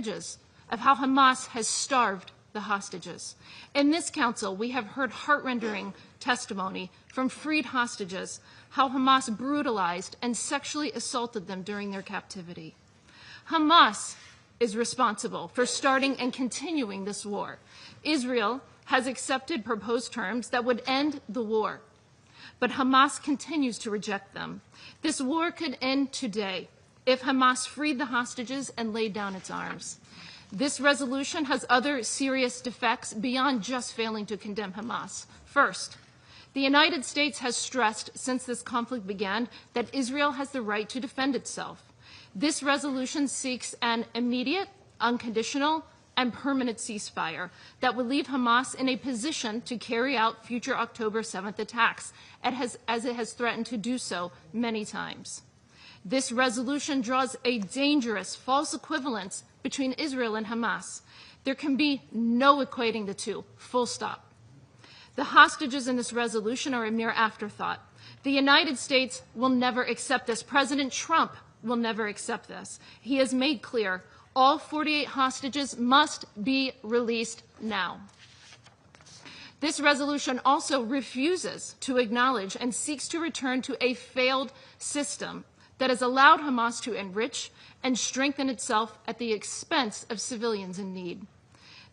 of how Hamas has starved the hostages. In this council, we have heard heart-rending testimony from freed hostages, how Hamas brutalized and sexually assaulted them during their captivity. Hamas is responsible for starting and continuing this war. Israel has accepted proposed terms that would end the war, but Hamas continues to reject them. This war could end today if Hamas freed the hostages and laid down its arms. This resolution has other serious defects beyond just failing to condemn Hamas. First, the United States has stressed since this conflict began that Israel has the right to defend itself. This resolution seeks an immediate, unconditional, and permanent ceasefire that would leave Hamas in a position to carry out future October 7th attacks, as it has threatened to do so many times. This resolution draws a dangerous false equivalence between Israel and Hamas. There can be no equating the two, full stop. The hostages in this resolution are a mere afterthought. The United States will never accept this. President Trump will never accept this. He has made clear all 48 hostages must be released now. This resolution also refuses to acknowledge and seeks to return to a failed system that has allowed Hamas to enrich and strengthen itself at the expense of civilians in need.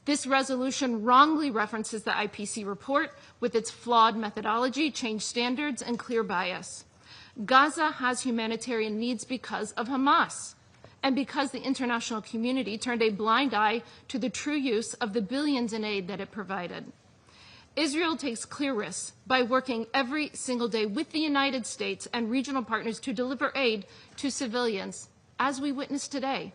This resolution wrongly references the IPC report with its flawed methodology, changed standards, and clear bias. Gaza has humanitarian needs because of Hamas, and because the international community turned a blind eye to the true use of the billions in aid that it provided. Israel takes clear risks by working every single day with the United States and regional partners to deliver aid to civilians, as we witnessed today.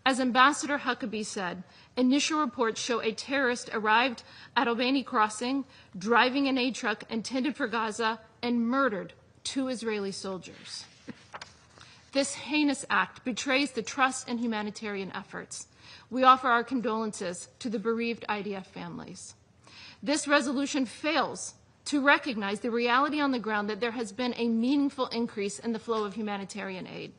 As Ambassador Huckabee said, initial reports show a terrorist arrived at Albany Crossing, driving an aid truck intended for Gaza, and murdered 2 Israeli soldiers. This heinous act betrays the trust in humanitarian efforts. We offer our condolences to the bereaved IDF families. This resolution fails to recognize the reality on the ground that there has been a meaningful increase in the flow of humanitarian aid.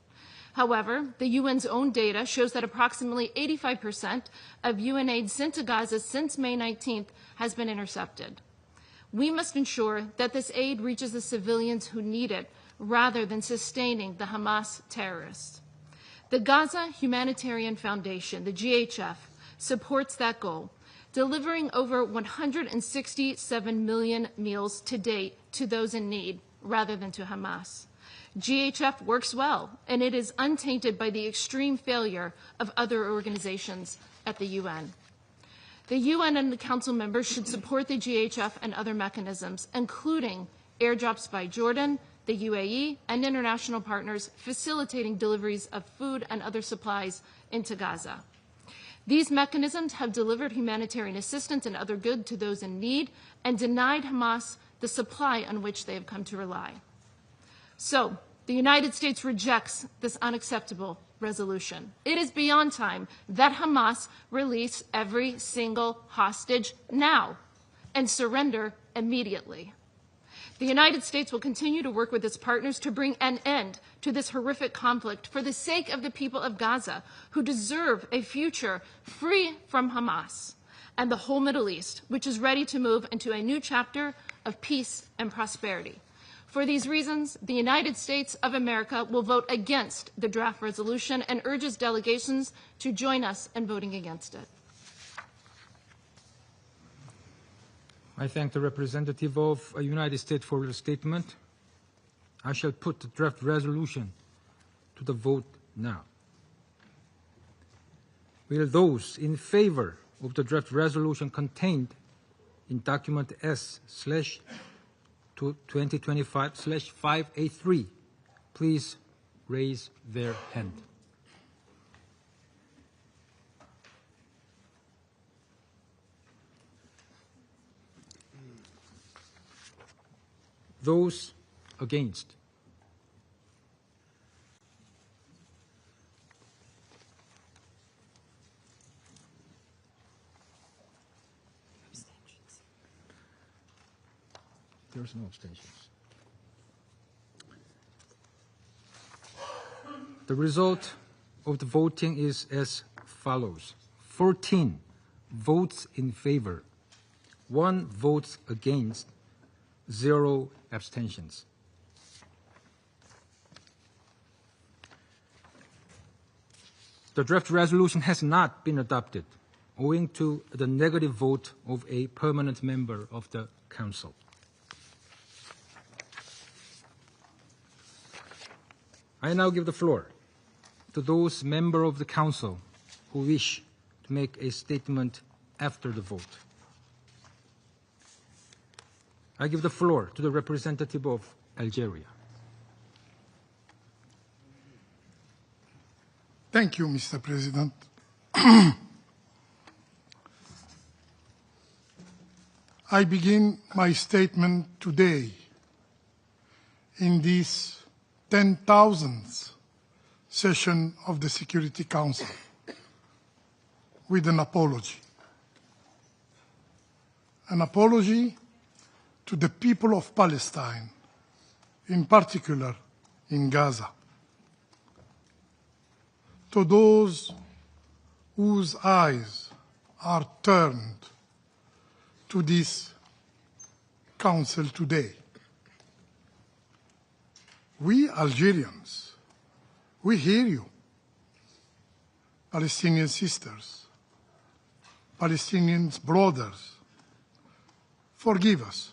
However, the UN's own data shows that approximately 85% of UN aid sent to Gaza since May 19th has been intercepted. We must ensure that this aid reaches the civilians who need it, rather than sustaining the Hamas terrorists. The Gaza Humanitarian Foundation, the GHF, supports that goal, delivering over 167 million meals to date to those in need, rather than to Hamas. GHF works well, and it is untainted by the extreme failure of other organizations at the UN. The UN and the Council members should support the GHF and other mechanisms, including airdrops by Jordan, the UAE, and international partners facilitating deliveries of food and other supplies into Gaza. These mechanisms have delivered humanitarian assistance and other goods to those in need and denied Hamas the supply on which they have come to rely. So, the United States rejects this unacceptable resolution. It is beyond time that Hamas release every single hostage now and surrender immediately. The United States will continue to work with its partners to bring an end to this horrific conflict for the sake of the people of Gaza, who deserve a future free from Hamas, and the whole Middle East, which is ready to move into a new chapter of peace and prosperity. For these reasons, the United States of America will vote against the draft resolution and urges delegations to join us in voting against it. I thank the representative of the United States for the statement. I shall put the draft resolution to the vote now. Will those in favor of the draft resolution contained in document S/2025/583 please raise their hand. Those against? There's no abstentions. The result of the voting is as follows: 14 votes in favor, 1 votes against, 0 abstentions. The draft resolution has not been adopted owing to the negative vote of a permanent member of the Council. I now give the floor to those members of the Council who wish to make a statement after the vote. I give the floor to the representative of Algeria. Thank you, Mr. President. I begin my statement today in this 10,000th session of the Security Council with an apology. An apology to the people of Palestine, in particular in Gaza, to those whose eyes are turned to this Council today. We Algerians, we hear you, Palestinian sisters, Palestinian brothers. Forgive us.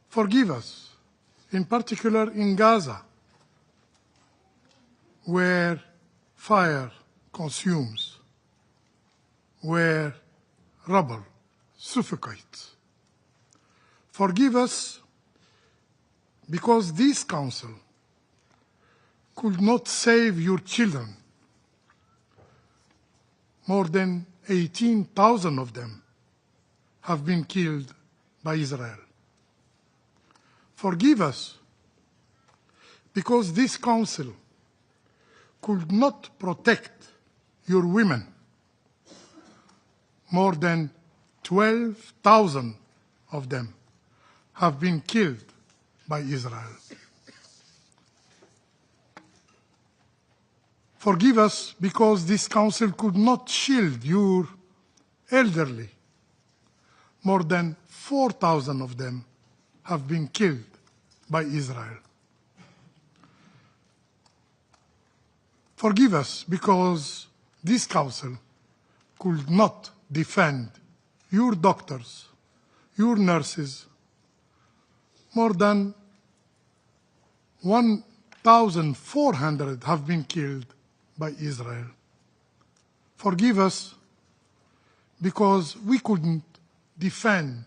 Forgive us, in particular in Gaza, where fire consumes, where rubble suffocates. Forgive us because this Council could not save your children. More than 18,000 of them have been killed by Israel. Forgive us because this Council could not protect your women. More than 12,000 of them have been killed by Israel. Forgive us because this Council could not shield your elderly. More than 4,000 of them have been killed by Israel. Forgive us because this Council could not defend your doctors, your nurses. More than 1,400 have been killed by Israel. Forgive us because we couldn't defend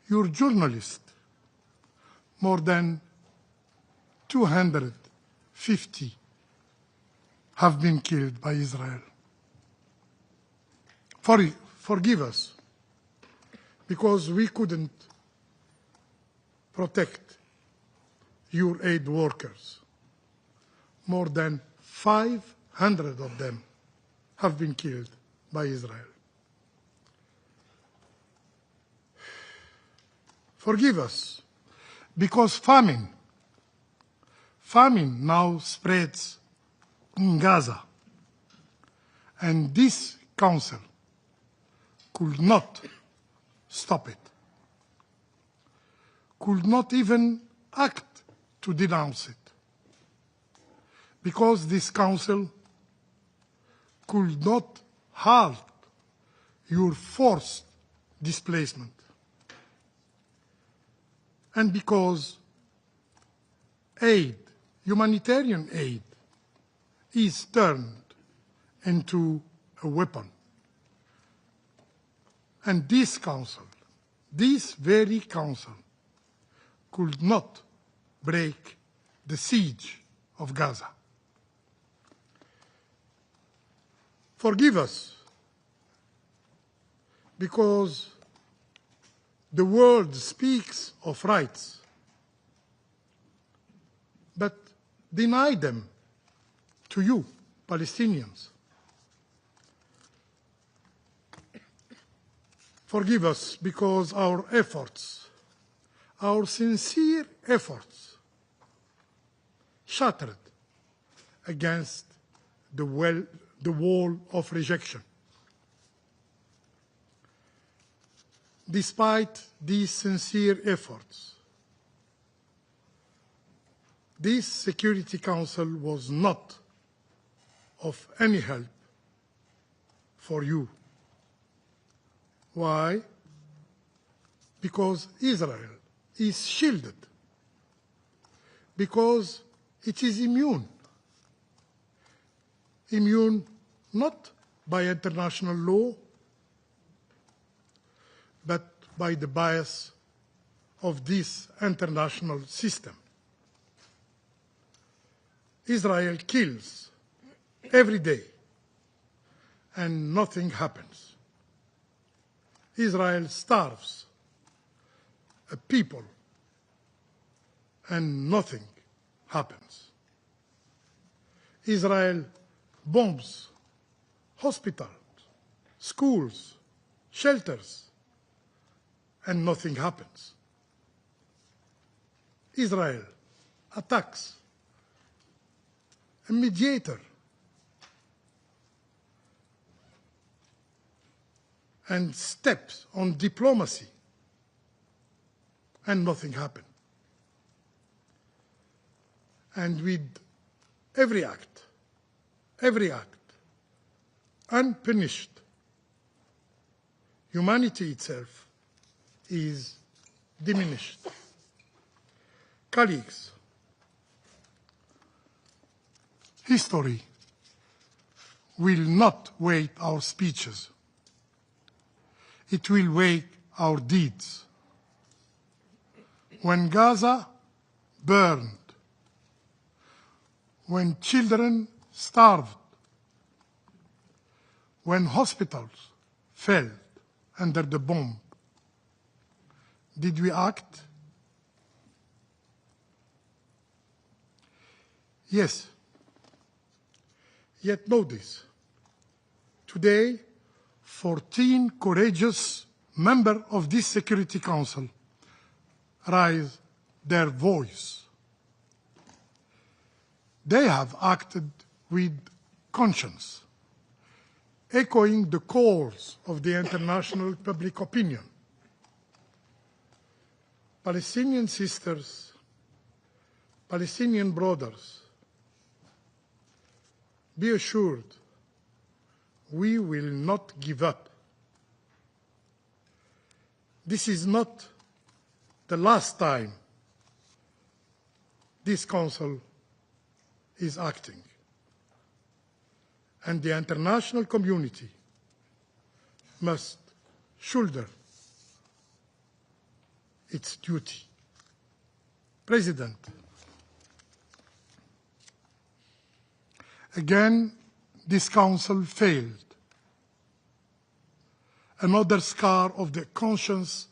your journalists. More than 250 have been killed by Israel. Forgive us because we couldn't protect your aid workers. More than 500 of them have been killed by Israel. Forgive us because famine now spreads in Gaza, and this Council could not stop it, could not even act to denounce it, because this Council could not halt your forced displacement, and because aid, humanitarian aid, is turned into a weapon. And this Council, this very Council, could not break the siege of Gaza. Forgive us, because the world speaks of rights, but deny them to you, Palestinians. Forgive us because our efforts, our sincere efforts, shattered against the the wall of rejection. Despite these sincere efforts, this Security Council was not of any help for you. Why? Because Israel is shielded, because it is immune. Immune not by international law, but by the bias of this international system. Israel kills every day, and nothing happens. Israel starves a people, and nothing happens. Israel bombs hospitals, schools, shelters, and nothing happens. Israel attacks a mediator and steps on diplomacy, and nothing happened. And with every act, unpunished, humanity itself is diminished. Colleagues, history will not weigh our speeches. It will weigh our deeds. When Gaza burned, when children starved, when hospitals fell under the bomb, did we act? Yes. Yet know this. Today, 14 courageous members of this Security Council raise their voice. They have acted with conscience, echoing the calls of the international public opinion. Palestinian sisters, Palestinian brothers, be assured we will not give up. This is not the last time this Council is acting, and the international community must shoulder its duty. President, again, this Council failed. Another scar of the conscience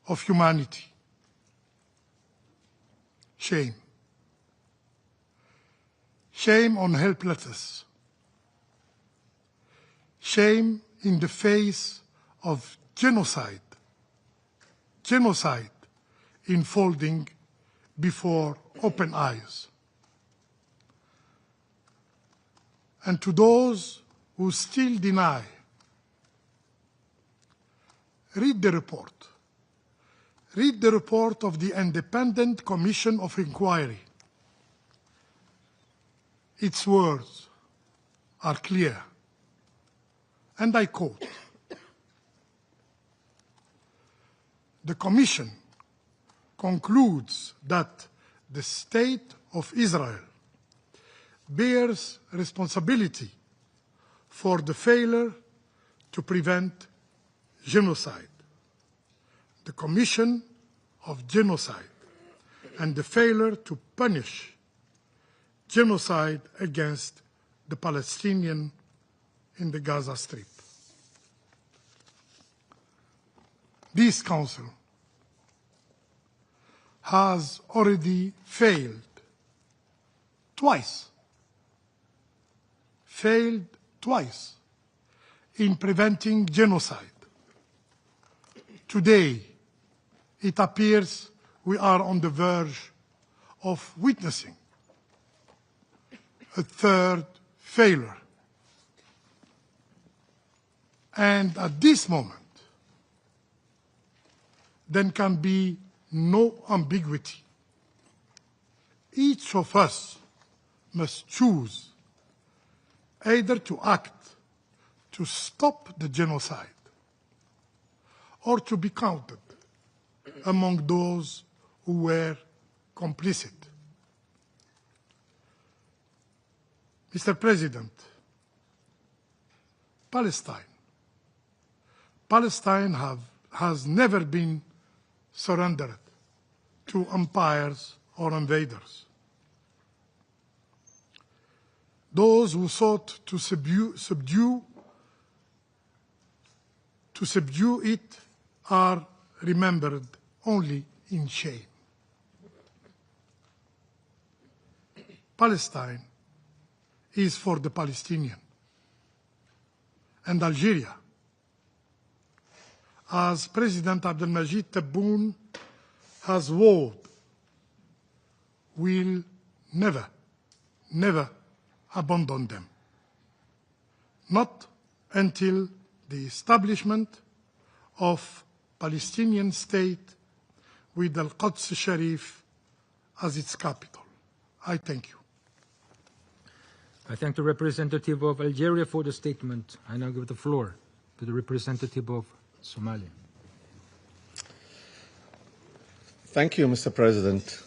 of humanity. Shame. Shame on helplessness. Shame in the face of genocide. Genocide unfolding before open eyes. And to those who still deny, read the report. Read the report of the Independent Commission of Inquiry. Its words are clear, and I quote, "The Commission concludes that the State of Israel bears responsibility for the failure to prevent genocide, the commission of genocide, and the failure to punish genocide against the Palestinians in the Gaza Strip." This Council has already failed twice in preventing genocide. Today, it appears we are on the verge of witnessing a third failure. And at this moment, there can be no ambiguity. Each of us must choose either to act to stop the genocide or to be counted among those who were complicit. Mr. President, Palestine has never been surrendered to empires or invaders. Those who sought to subdue it are remembered only in shame. Palestine is for the Palestinian, and Algeria, as President Abdelmajid Tebboune has vowed, will never, never abandon them. Not until the establishment of Palestinian state with Al-Quds Sharif as its capital. I thank you. I thank the representative of Algeria for the statement. I now give the floor to the representative of Somalia. Thank you, Mr. President.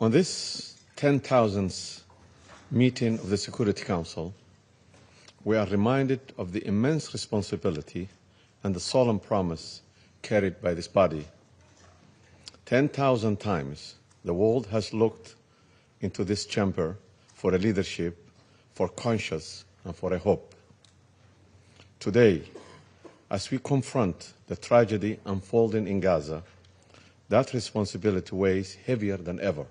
On this 10,000th meeting of the Security Council, we are reminded of the immense responsibility and the solemn promise carried by this body. 10,000 times the world has looked into this chamber for a leadership, for conscience, and for a hope. Today, as we confront the tragedy unfolding in Gaza, that responsibility weighs heavier than ever.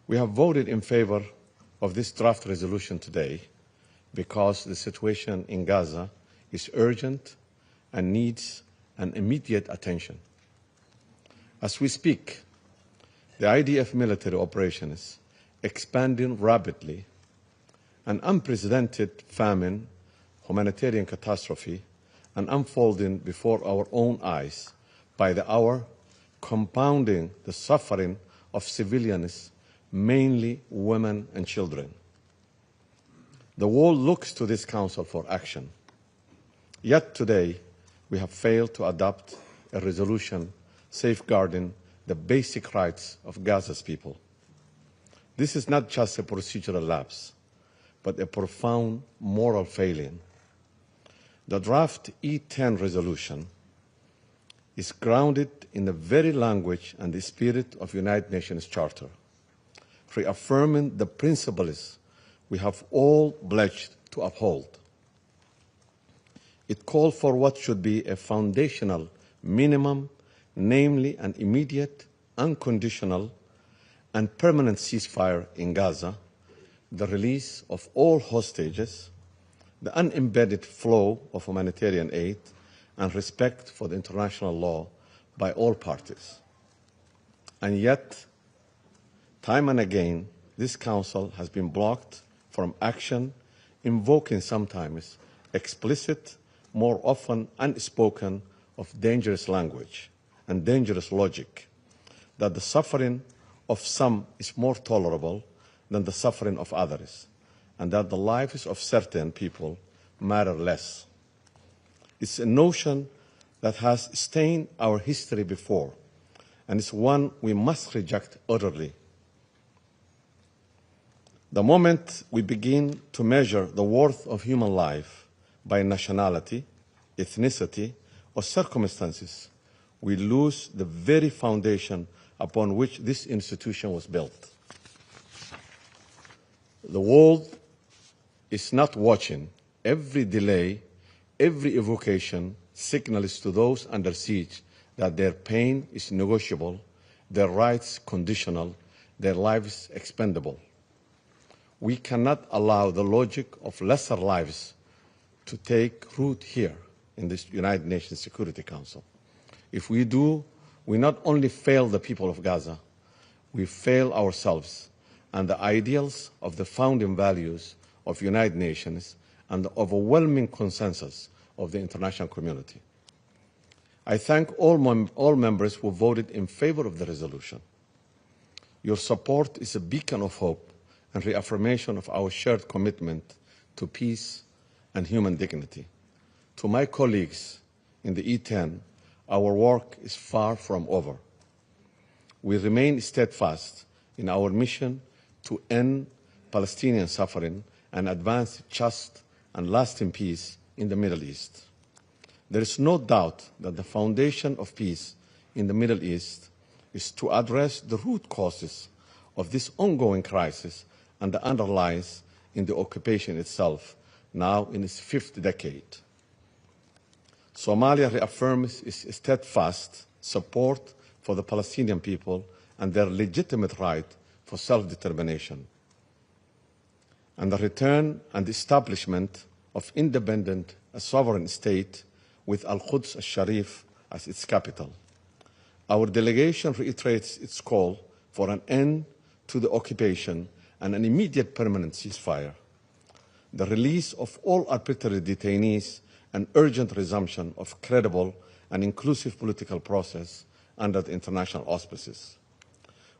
We have voted in favor of this draft resolution today because the situation in Gaza is urgent and needs an immediate attention. As we speak, the IDF military operation is expanding rapidly. An unprecedented famine, humanitarian catastrophe, and unfolding before our own eyes by the hour, compounding the suffering of civilians, mainly women and children. The world looks to this Council for action. Yet today, we have failed to adopt a resolution safeguarding the basic rights of Gaza's people. This is not just a procedural lapse, but a profound moral failing. The draft E10 resolution is grounded in the very language and the spirit of United Nations Charter, reaffirming the principles we have all pledged to uphold. It called for what should be a foundational minimum, namely an immediate, unconditional, and permanent ceasefire in Gaza, the release of all hostages, the unembedded flow of humanitarian aid, and respect for the international law by all parties. And yet, time and again, this Council has been blocked from action, invoking sometimes explicit, more often unspoken, of dangerous language and dangerous logic, that the suffering of some is more tolerable than the suffering of others, and that the lives of certain people matter less. It's a notion that has stained our history before, and it's one we must reject utterly. The moment we begin to measure the worth of human life by nationality, ethnicity, or circumstances, we lose the very foundation upon which this institution was built. The world is not watching. Every delay, every evocation signals to those under siege that their pain is negotiable, their rights conditional, their lives expendable. We cannot allow the logic of lesser lives to take root here in this United Nations Security Council. If we do, we not only fail the people of Gaza, we fail ourselves and the ideals of the founding values of United Nations and the overwhelming consensus of the international community. I thank all members who voted in favor of the resolution. Your support is a beacon of hope and reaffirmation of our shared commitment to peace and human dignity. To my colleagues in the E10, our work is far from over. We remain steadfast in our mission to end Palestinian suffering and advance just and lasting peace in the Middle East. There is no doubt that the foundation of peace in the Middle East is to address the root causes of this ongoing crisis and the underlies in the occupation itself, now in its 5th decade. Somalia reaffirms its steadfast support for the Palestinian people and their legitimate right for self-determination, and the return and establishment of independent, sovereign state with Al-Quds al-Sharif as its capital. Our delegation reiterates its call for an end to the occupation and an immediate permanent ceasefire, the release of all arbitrary detainees, and urgent resumption of credible and inclusive political process under the international auspices.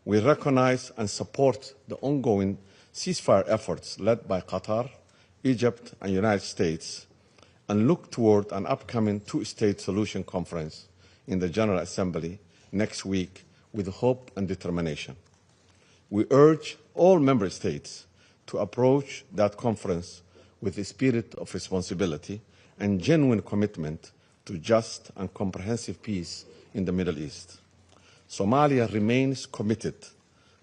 We recognize and support the ongoing ceasefire efforts led by Qatar, Egypt, and the United States, and look toward an upcoming two-state solution conference in the General Assembly next week with hope and determination. We urge all member states to approach that conference with a spirit of responsibility and genuine commitment to just and comprehensive peace in the Middle East. Somalia remains committed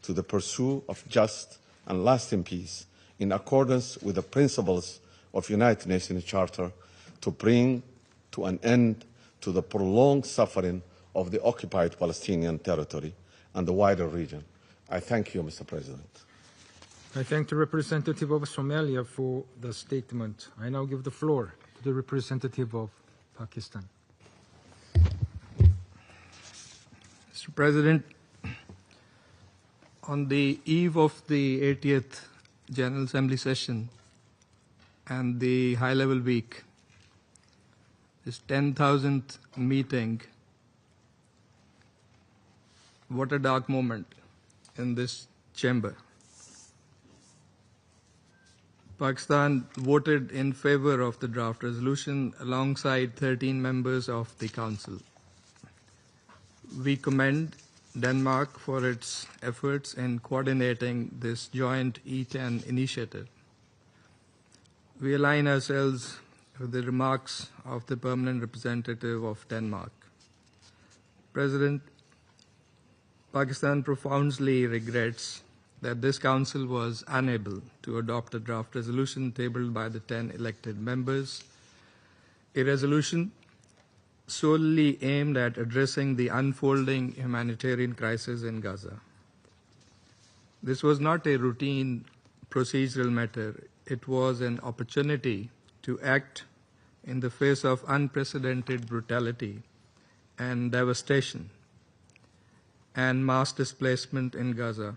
to the pursuit of just and lasting peace in accordance with the principles of the United Nations Charter to bring to an end to the prolonged suffering of the occupied Palestinian territory and the wider region. I thank you, Mr. President. I thank the representative of Somalia for the statement. I now give the floor to the representative of Pakistan. Mr. President, on the eve of the 80th General Assembly session and the high-level week, this 10,000th meeting, what a dark moment in this chamber. Pakistan voted in favor of the draft resolution alongside 13 members of the Council. We commend Denmark for its efforts in coordinating this joint E10 initiative. We align ourselves with the remarks of the permanent representative of Denmark. President, Pakistan profoundly regrets that this Council was unable to adopt a draft resolution tabled by the 10 elected members, a resolution solely aimed at addressing the unfolding humanitarian crisis in Gaza. This was not a routine procedural matter. It was an opportunity to act in the face of unprecedented brutality and devastation and mass displacement in Gaza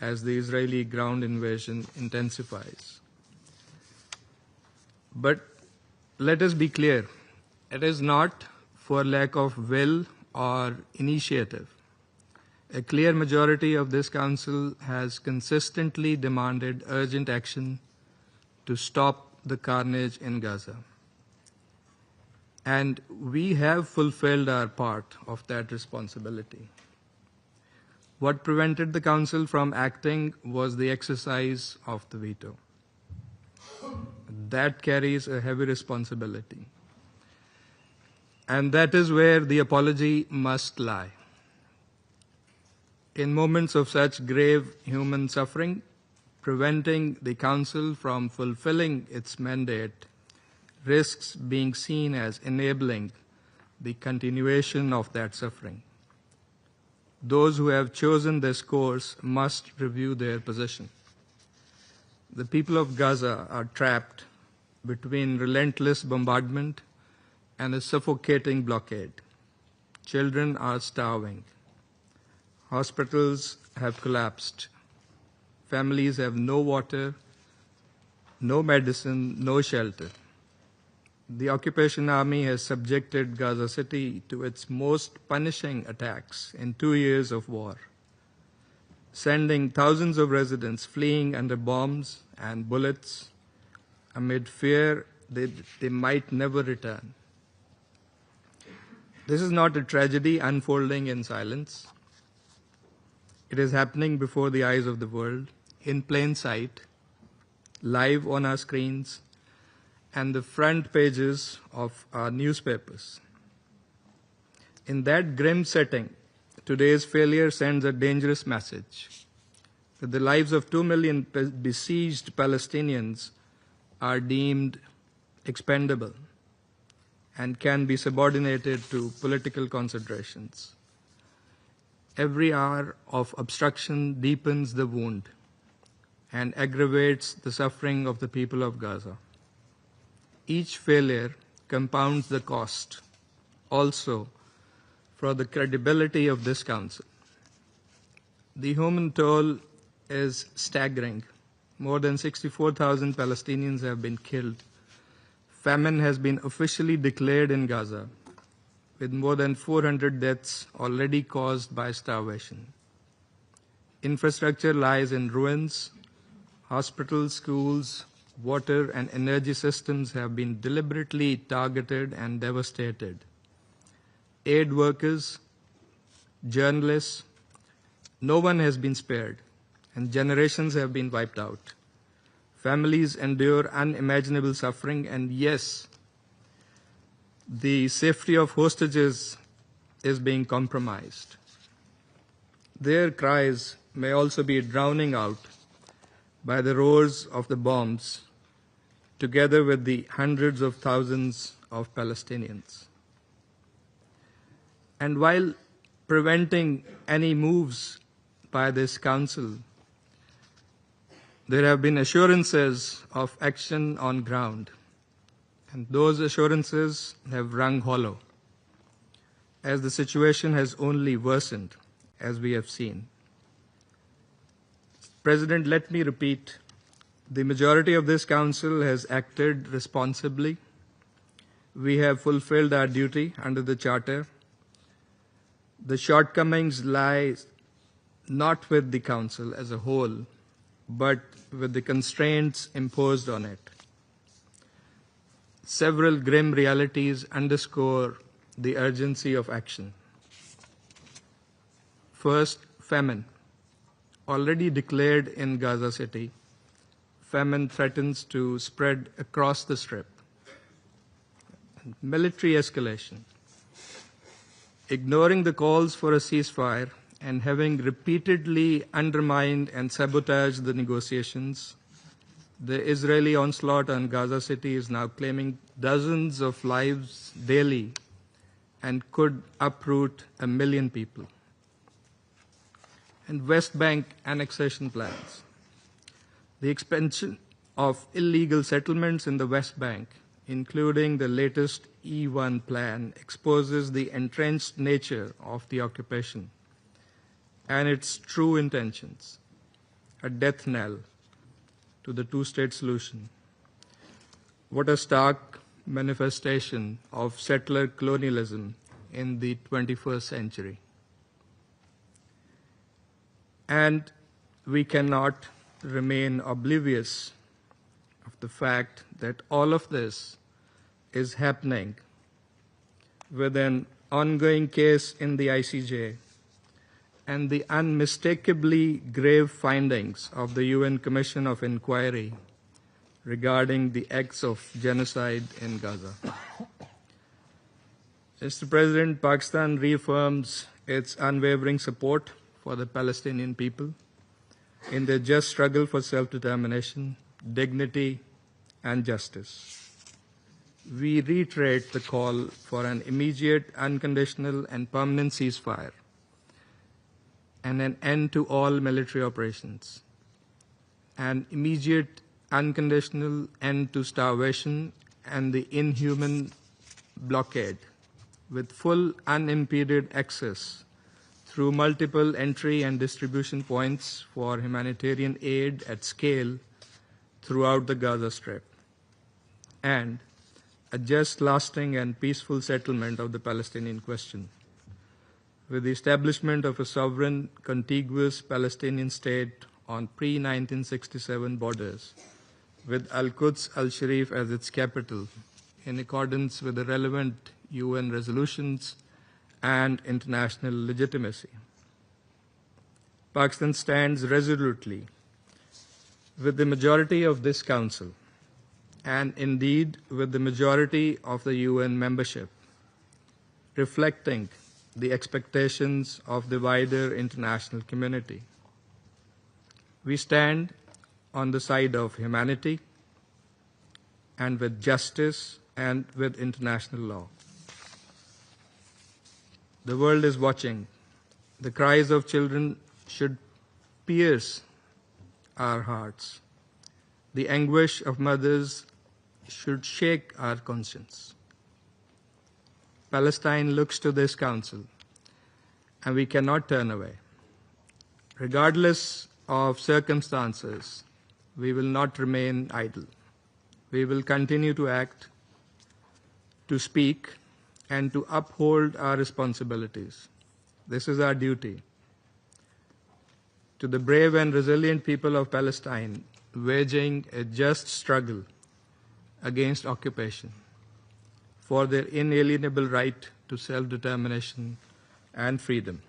as the Israeli ground invasion intensifies. But let us be clear, it is not for lack of will or initiative. A clear majority of this Council has consistently demanded urgent action to stop the carnage in Gaza. And we have fulfilled our part of that responsibility. What prevented the Council from acting was the exercise of the veto. That carries a heavy responsibility. And that is where the apology must lie. In moments of such grave human suffering, preventing the Council from fulfilling its mandate risks being seen as enabling the continuation of that suffering. Those who have chosen this course must review their position. The people of Gaza are trapped between relentless bombardment and a suffocating blockade. Children are starving. Hospitals have collapsed. Families have no water no medicine, no shelter. The occupation army has subjected Gaza City to its most punishing attacks in 2 years of war, sending thousands of residents fleeing under bombs and bullets amid fear that they might never return. This is not a tragedy unfolding in silence. It is happening before the eyes of the world, in plain sight, live on our screens, and the front pages of our newspapers. In that grim setting, today's failure sends a dangerous message that the lives of 2 million besieged Palestinians are deemed expendable and can be subordinated to political considerations. Every hour of obstruction deepens the wound and aggravates the suffering of the people of Gaza. Each failure compounds the cost also for the credibility of this council. The human toll is staggering. More than 64,000 Palestinians have been killed. Famine has been officially declared in Gaza, with more than 400 deaths already caused by starvation. Infrastructure lies in ruins. Hospitals, schools, water and energy systems have been deliberately targeted and devastated. Aid workers, journalists, no one has been spared, and generations have been wiped out. Families endure unimaginable suffering, and yes, the safety of hostages is being compromised. Their cries may also be drowning out by the roars of the bombs, together with the hundreds of thousands of Palestinians. And while preventing any moves by this council, there have been assurances of action on ground, and those assurances have rung hollow, as the situation has only worsened, as we have seen. President, let me repeat, the majority of this council has acted responsibly. We have fulfilled our duty under the Charter. The shortcomings lie not with the council as a whole, but with the constraints imposed on it. Several grim realities underscore the urgency of action. First, famine. Already declared in Gaza City, famine threatens to spread across the Strip. Military escalation. Ignoring the calls for a ceasefire and having repeatedly undermined and sabotaged the negotiations, the Israeli onslaught on Gaza City is now claiming dozens of lives daily and could uproot 1 million people. And West Bank annexation plans. The expansion of illegal settlements in the West Bank, including the latest E1 plan, exposes the entrenched nature of the occupation and its true intentions, a death knell to the two-state solution. What a stark manifestation of settler colonialism in the 21st century. And we cannot remain oblivious of the fact that all of this is happening with an ongoing case in the ICJ and the unmistakably grave findings of the UN Commission of Inquiry regarding the acts of genocide in Gaza. Mr. President, Pakistan reaffirms its unwavering support for the Palestinian people in their just struggle for self-determination, dignity, and justice. We reiterate the call for an immediate, unconditional, and permanent ceasefire and an end to all military operations, an immediate, unconditional end to starvation and the inhuman blockade, with full unimpeded access through multiple entry and distribution points for humanitarian aid at scale throughout the Gaza Strip, and a just, lasting, and peaceful settlement of the Palestinian question, with the establishment of a sovereign, contiguous Palestinian state on pre-1967 borders, with Al-Quds al-Sharif as its capital, in accordance with the relevant UN resolutions and international legitimacy. Pakistan stands resolutely with the majority of this Council, and indeed with the majority of the UN membership, reflecting the expectations of the wider international community. We stand on the side of humanity and with justice and with international law. The world is watching. The cries of children should pierce our hearts. The anguish of mothers should shake our conscience. Palestine looks to this Council, and we cannot turn away. Regardless of circumstances, we will not remain idle. We will continue to act, to speak, and to uphold our responsibilities. This is our duty. To the brave and resilient people of Palestine, waging a just struggle against occupation for their inalienable right to self-determination and freedom.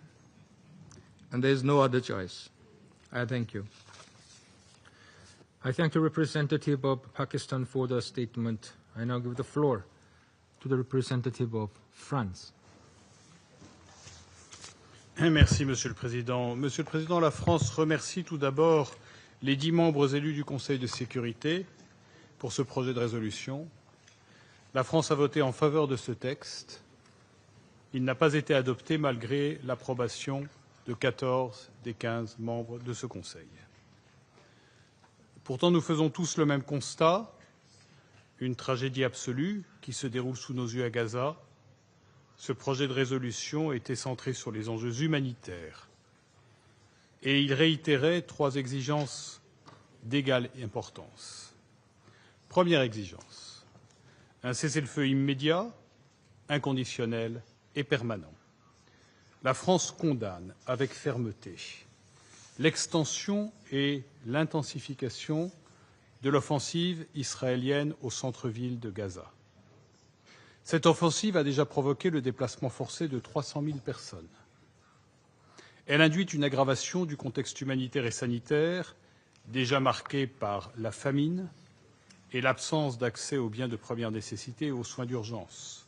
And there is no other choice. I thank you. I thank the representative of Pakistan for the statement. I now give the floor to the representative of France. Merci, Monsieur le Président. Monsieur le Président, la France remercie tout d'abord les 10 membres élus du Conseil de sécurité pour ce projet de résolution. La France a voté en faveur de ce texte. Il n'a pas été adopté malgré l'approbation de 14 des 15 membres de ce Conseil. Pourtant, nous faisons tous le même constat, une tragédie absolue qui se déroule sous nos yeux à Gaza. Ce projet de résolution était centré sur les enjeux humanitaires et il réitérait 3 exigences d'égale importance. Première exigence, un cessez-le-feu immédiat, inconditionnel et permanent. La France condamne avec fermeté l'extension et l'intensification de l'offensive israélienne au centre-ville de Gaza. Cette offensive a déjà provoqué le déplacement forcé de 300 000 personnes. Elle induit une aggravation du contexte humanitaire et sanitaire, déjà marqué par la famine et l'absence d'accès aux biens de première nécessité et aux soins d'urgence.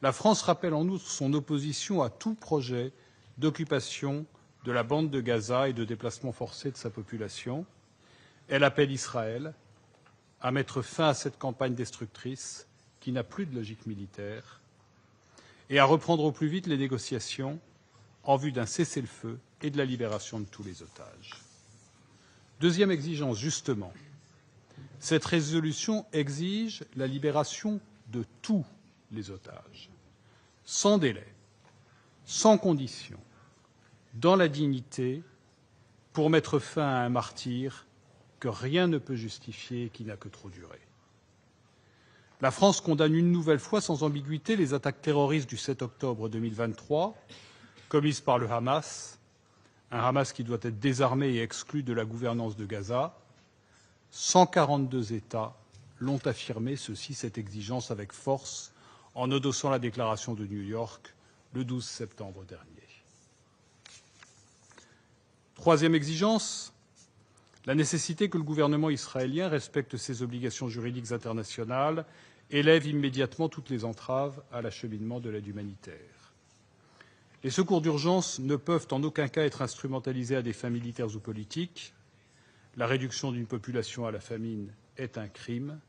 La France rappelle en outre son opposition à tout projet d'occupation de la bande de Gaza et de déplacement forcé de sa population. Elle appelle Israël à mettre fin à cette campagne destructrice qui n'a plus de logique militaire et à reprendre au plus vite les négociations en vue d'un cessez-le-feu et de la libération de tous les otages. Deuxième exigence, justement, cette résolution exige la libération de tous les otages, sans délai, sans condition, dans la dignité, pour mettre fin à un martyre que rien ne peut justifier et qui n'a que trop duré. La France condamne une nouvelle fois sans ambiguïté les attaques terroristes du 7 octobre 2023 commises par le Hamas, un Hamas qui doit être désarmé et exclu de la gouvernance de Gaza. 142 États l'ont affirmé, cette exigence avec force, en endossant la déclaration de New York le 12 septembre dernier. Troisième exigence, la nécessité que le gouvernement israélien respecte ses obligations juridiques internationales et lève immédiatement toutes les entraves à l'acheminement de l'aide humanitaire. Les secours d'urgence ne peuvent en aucun cas être instrumentalisés à des fins militaires ou politiques. La réduction d'une population à la famine est un crime.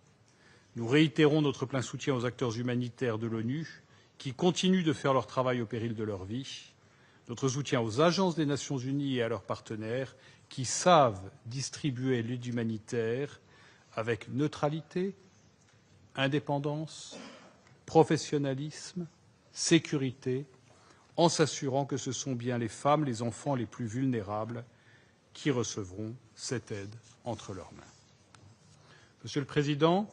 Nous réitérons notre plein soutien aux acteurs humanitaires de l'ONU qui continuent de faire leur travail au péril de leur vie, notre soutien aux agences des Nations unies et à leurs partenaires qui savent distribuer l'aide humanitaire avec neutralité, indépendance, professionnalisme, sécurité, en s'assurant que ce sont bien les femmes, les enfants les plus vulnérables qui recevront cette aide entre leurs mains. Monsieur le Président,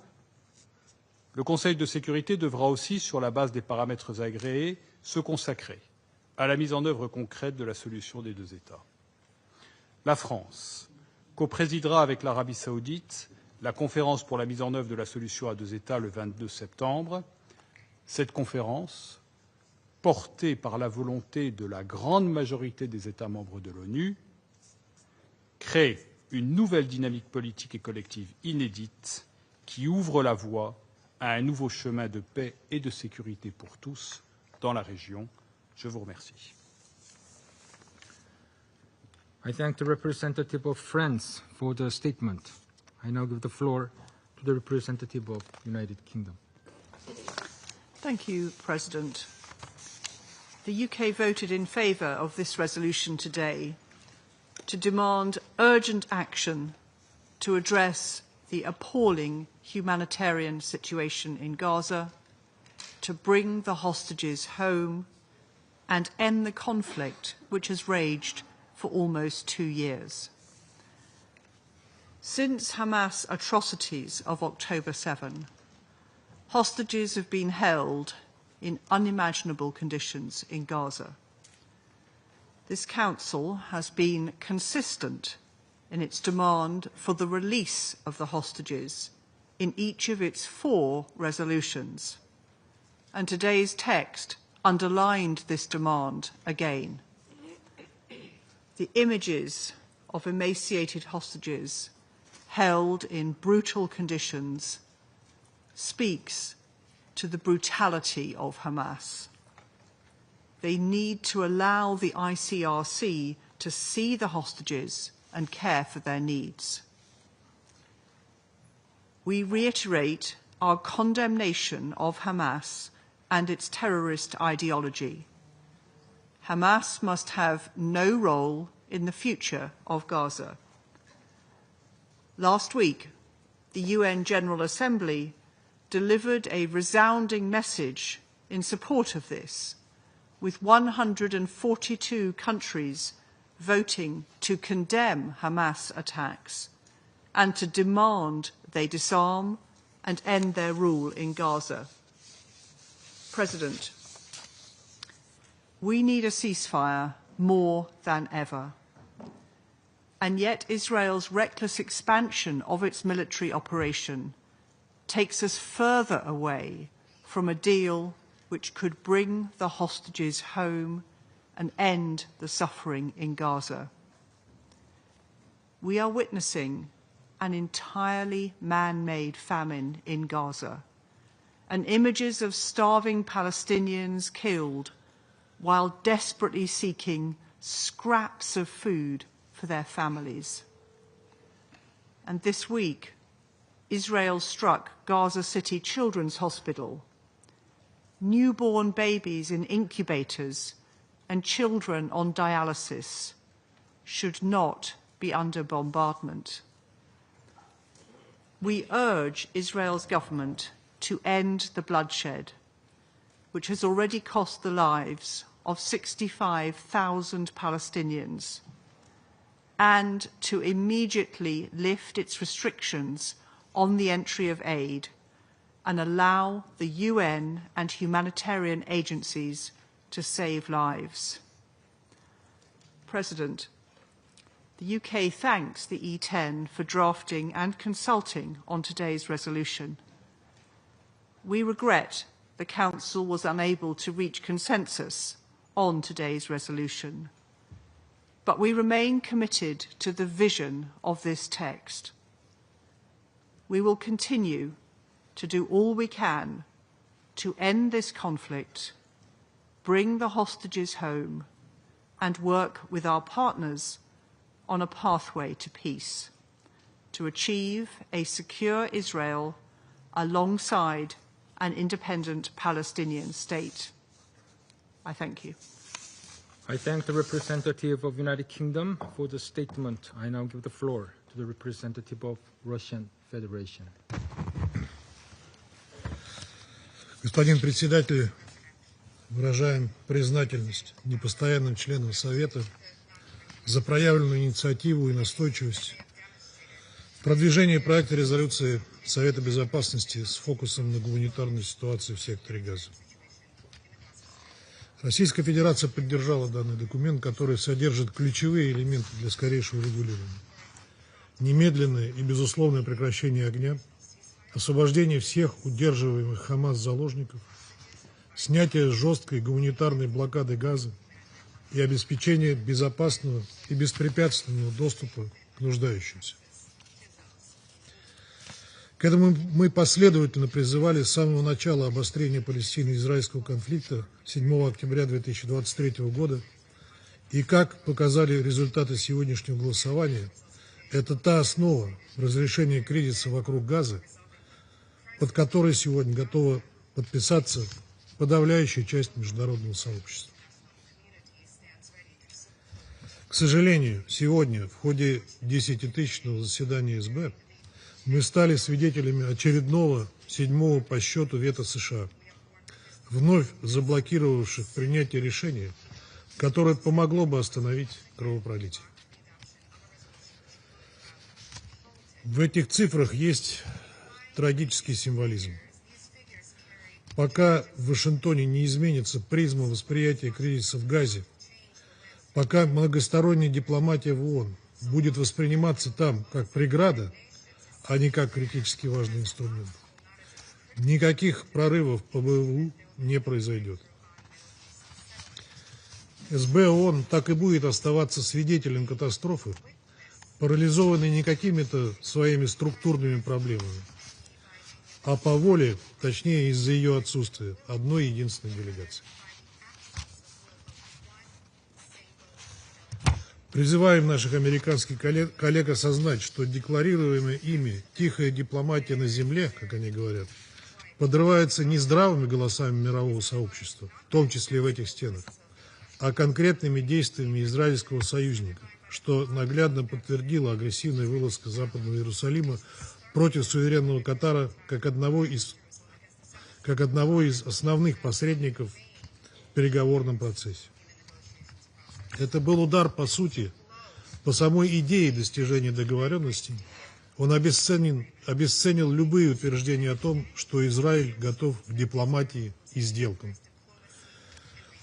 le Conseil de sécurité devra aussi, sur la base des paramètres agréés, se consacrer à la mise en œuvre concrète de la solution des deux États. La France coprésidera avec l'Arabie saoudite la conférence pour la mise en œuvre de la solution à deux États le 22 septembre. Cette conférence, portée par la volonté de la grande majorité des États membres de l'ONU, crée une nouvelle dynamique politique et collective inédite qui ouvre la voie à un nouveau chemin de paix et de sécurité pour tous dans la région. Je vous remercie. I thank the representative of France for the statement. I now give the floor to the representative of the United Kingdom. Thank you, President. The UK voted in favour of this resolution today to demand urgent action to address the appalling humanitarian situation in Gaza, to bring the hostages home and end the conflict which has raged for almost 2 years. Since Hamas atrocities of October 7, hostages have been held in unimaginable conditions in Gaza. This Council has been consistent in its demand for the release of the hostages in each of its 4 resolutions, and today's text underlined this demand again. The images of emaciated hostages held in brutal conditions speaks to the brutality of Hamas. They need to allow the ICRC to see the hostages and care for their needs. We reiterate our condemnation of Hamas and its terrorist ideology. Hamas must have no role in the future of Gaza. Last week, the UN General Assembly delivered a resounding message in support of this, with 142 countries voting to condemn Hamas attacks and to demand they disarm and end their rule in Gaza. President, we need a ceasefire more than ever. And yet Israel's reckless expansion of its military operation takes us further away from a deal which could bring the hostages home and end the suffering in Gaza. We are witnessing an entirely man-made famine in Gaza, and images of starving Palestinians killed while desperately seeking scraps of food for their families. And this week, Israel struck Gaza City Children's Hospital. Newborn babies in incubators and children on dialysis should not be under bombardment. We urge Israel's government to end the bloodshed, which has already cost the lives of 65,000 Palestinians, and to immediately lift its restrictions on the entry of aid and allow the UN and humanitarian agencies to save lives. President, the UK thanks the E10 for drafting and consulting on today's resolution. We regret the Council was unable to reach consensus on today's resolution, but we remain committed to the vision of this text. We will continue to do all we can to end this conflict, bring the hostages home, and work with our partners on a pathway to peace, to achieve a secure Israel alongside an independent Palestinian state. I thank you. I thank the representative of the United Kingdom for the statement. I now give the floor to the representative of Russian Federation. Господин председатель, выражаем признательность непостоянным членам Совета за проявленную инициативу и настойчивость Продвижение проекта резолюции Совета Безопасности с фокусом на гуманитарную ситуацию в секторе Газа. Российская Федерация поддержала данный документ, который содержит ключевые элементы для скорейшего регулирования. Немедленное и безусловное прекращение огня, освобождение всех удерживаемых ХАМАС заложников, снятие жесткой гуманитарной блокады Газа и обеспечение безопасного и беспрепятственного доступа к нуждающимся. К этому мы последовательно призывали с самого начала обострения палестино-израильского конфликта 7 октября 2023 года, и, как показали результаты сегодняшнего голосования, это та основа разрешения кризиса вокруг Газа, под которой сегодня готова подписаться подавляющая часть международного сообщества. К сожалению, сегодня в ходе 10-тысячного заседания СБ мы стали свидетелями очередного 7-го по счету вето США, вновь заблокировавших принятие решения, которое помогло бы остановить кровопролитие. В этих цифрах есть трагический символизм. Пока в Вашингтоне не изменится призма восприятия кризиса в Газе, пока многосторонняя дипломатия в ООН будет восприниматься там как преграда, а не как критически важный инструмент, никаких прорывов по БВУ не произойдет. СБ ООН так и будет оставаться свидетелем катастрофы, парализованной не какими-то своими структурными проблемами, а по воле, точнее из-за ее отсутствия, одной единственной делегации. Призываем наших американских коллег осознать, что декларируемая ими тихая дипломатия на земле, как они говорят, подрывается не здравыми голосами мирового сообщества, в том числе в этих стенах, а конкретными действиями израильского союзника, что наглядно подтвердила агрессивная вылазка Западного Иерусалима против суверенного Катара как одного из основных посредников в переговорном процессе. Это был удар, по сути, по самой идее достижения договоренностей. Он обесценил любые утверждения о том, что Израиль готов к дипломатии и сделкам.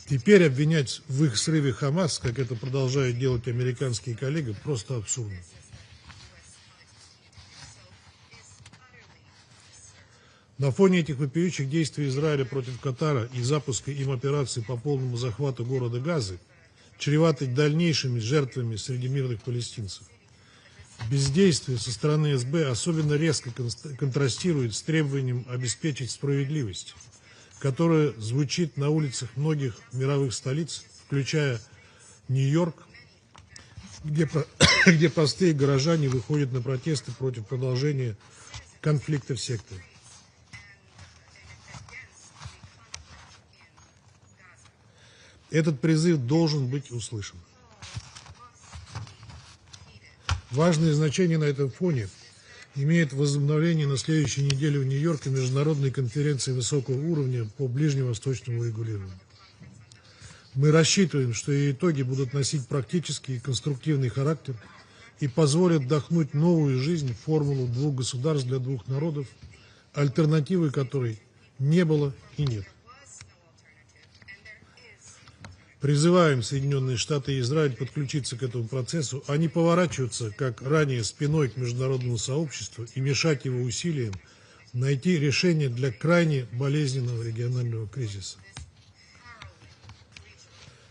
Теперь обвинять в их срыве ХАМАС, как это продолжают делать американские коллеги, просто абсурдно. На фоне этих вопиющих действий Израиля против Катара и запуска им операции по полному захвату города Газы, чреватой дальнейшими жертвами среди мирных палестинцев, бездействие со стороны СБ особенно резко контрастирует с требованием обеспечить справедливость, которая звучит на улицах многих мировых столиц, включая Нью-Йорк, где простые горожане выходят на протесты против продолжения конфликта в секторе. Этот призыв должен быть услышан. Важное значение на этом фоне имеет возобновление на следующей неделе в Нью-Йорке международной конференции высокого уровня по ближневосточному регулированию. Мы рассчитываем, что ее итоги будут носить практический и конструктивный характер и позволят вдохнуть новую жизнь в формулу двух государств для двух народов, альтернативы которой не было и нет. Призываем Соединенные Штаты и Израиль подключиться к этому процессу, а не поворачиваться, как ранее, спиной к международному сообществу и мешать его усилиям найти решение для крайне болезненного регионального кризиса.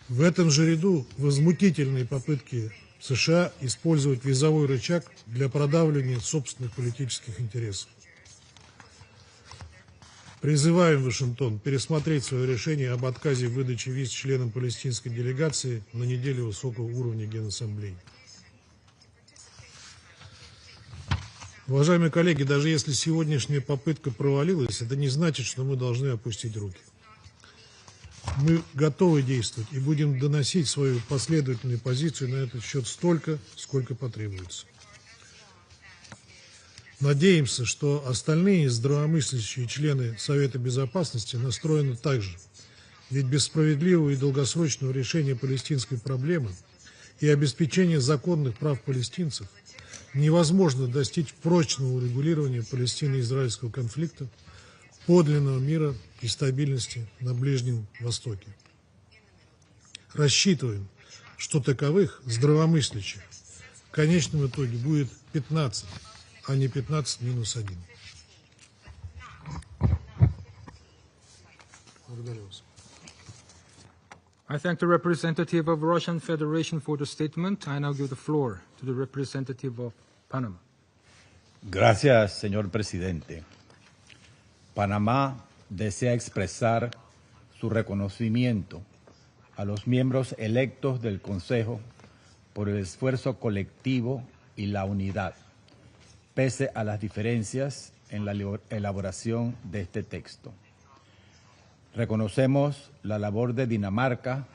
В этом же ряду возмутительные попытки США использовать визовой рычаг для продавливания собственных политических интересов. Призываем Вашингтон пересмотреть свое решение об отказе в выдаче виз членам палестинской делегации на неделе высокого уровня Генассамблеи. Уважаемые коллеги, даже если сегодняшняя попытка провалилась, это не значит, что мы должны опустить руки. Мы готовы действовать и будем доносить свою последовательную позицию на этот счет столько, сколько потребуется. Надеемся, что остальные здравомыслящие члены Совета Безопасности настроены так же, ведь без справедливого и долгосрочного решения палестинской проблемы и обеспечения законных прав палестинцев невозможно достичь прочного урегулирования палестино-израильского конфликта, подлинного мира и стабильности на Ближнем Востоке. Рассчитываем, что таковых здравомыслящих в конечном итоге будет 15, а не 15 минус 1. Благодарю вас. I thank the representative of Russian Federation for the statement. I now give the floor to the representative of Panama. Gracias, señor presidente. Panamá desea expresar su reconocimiento a los miembros electos del Consejo por el esfuerzo colectivo y la unidad, pese a las diferencias en la elaboración de este texto. Reconocemos la labor de Dinamarca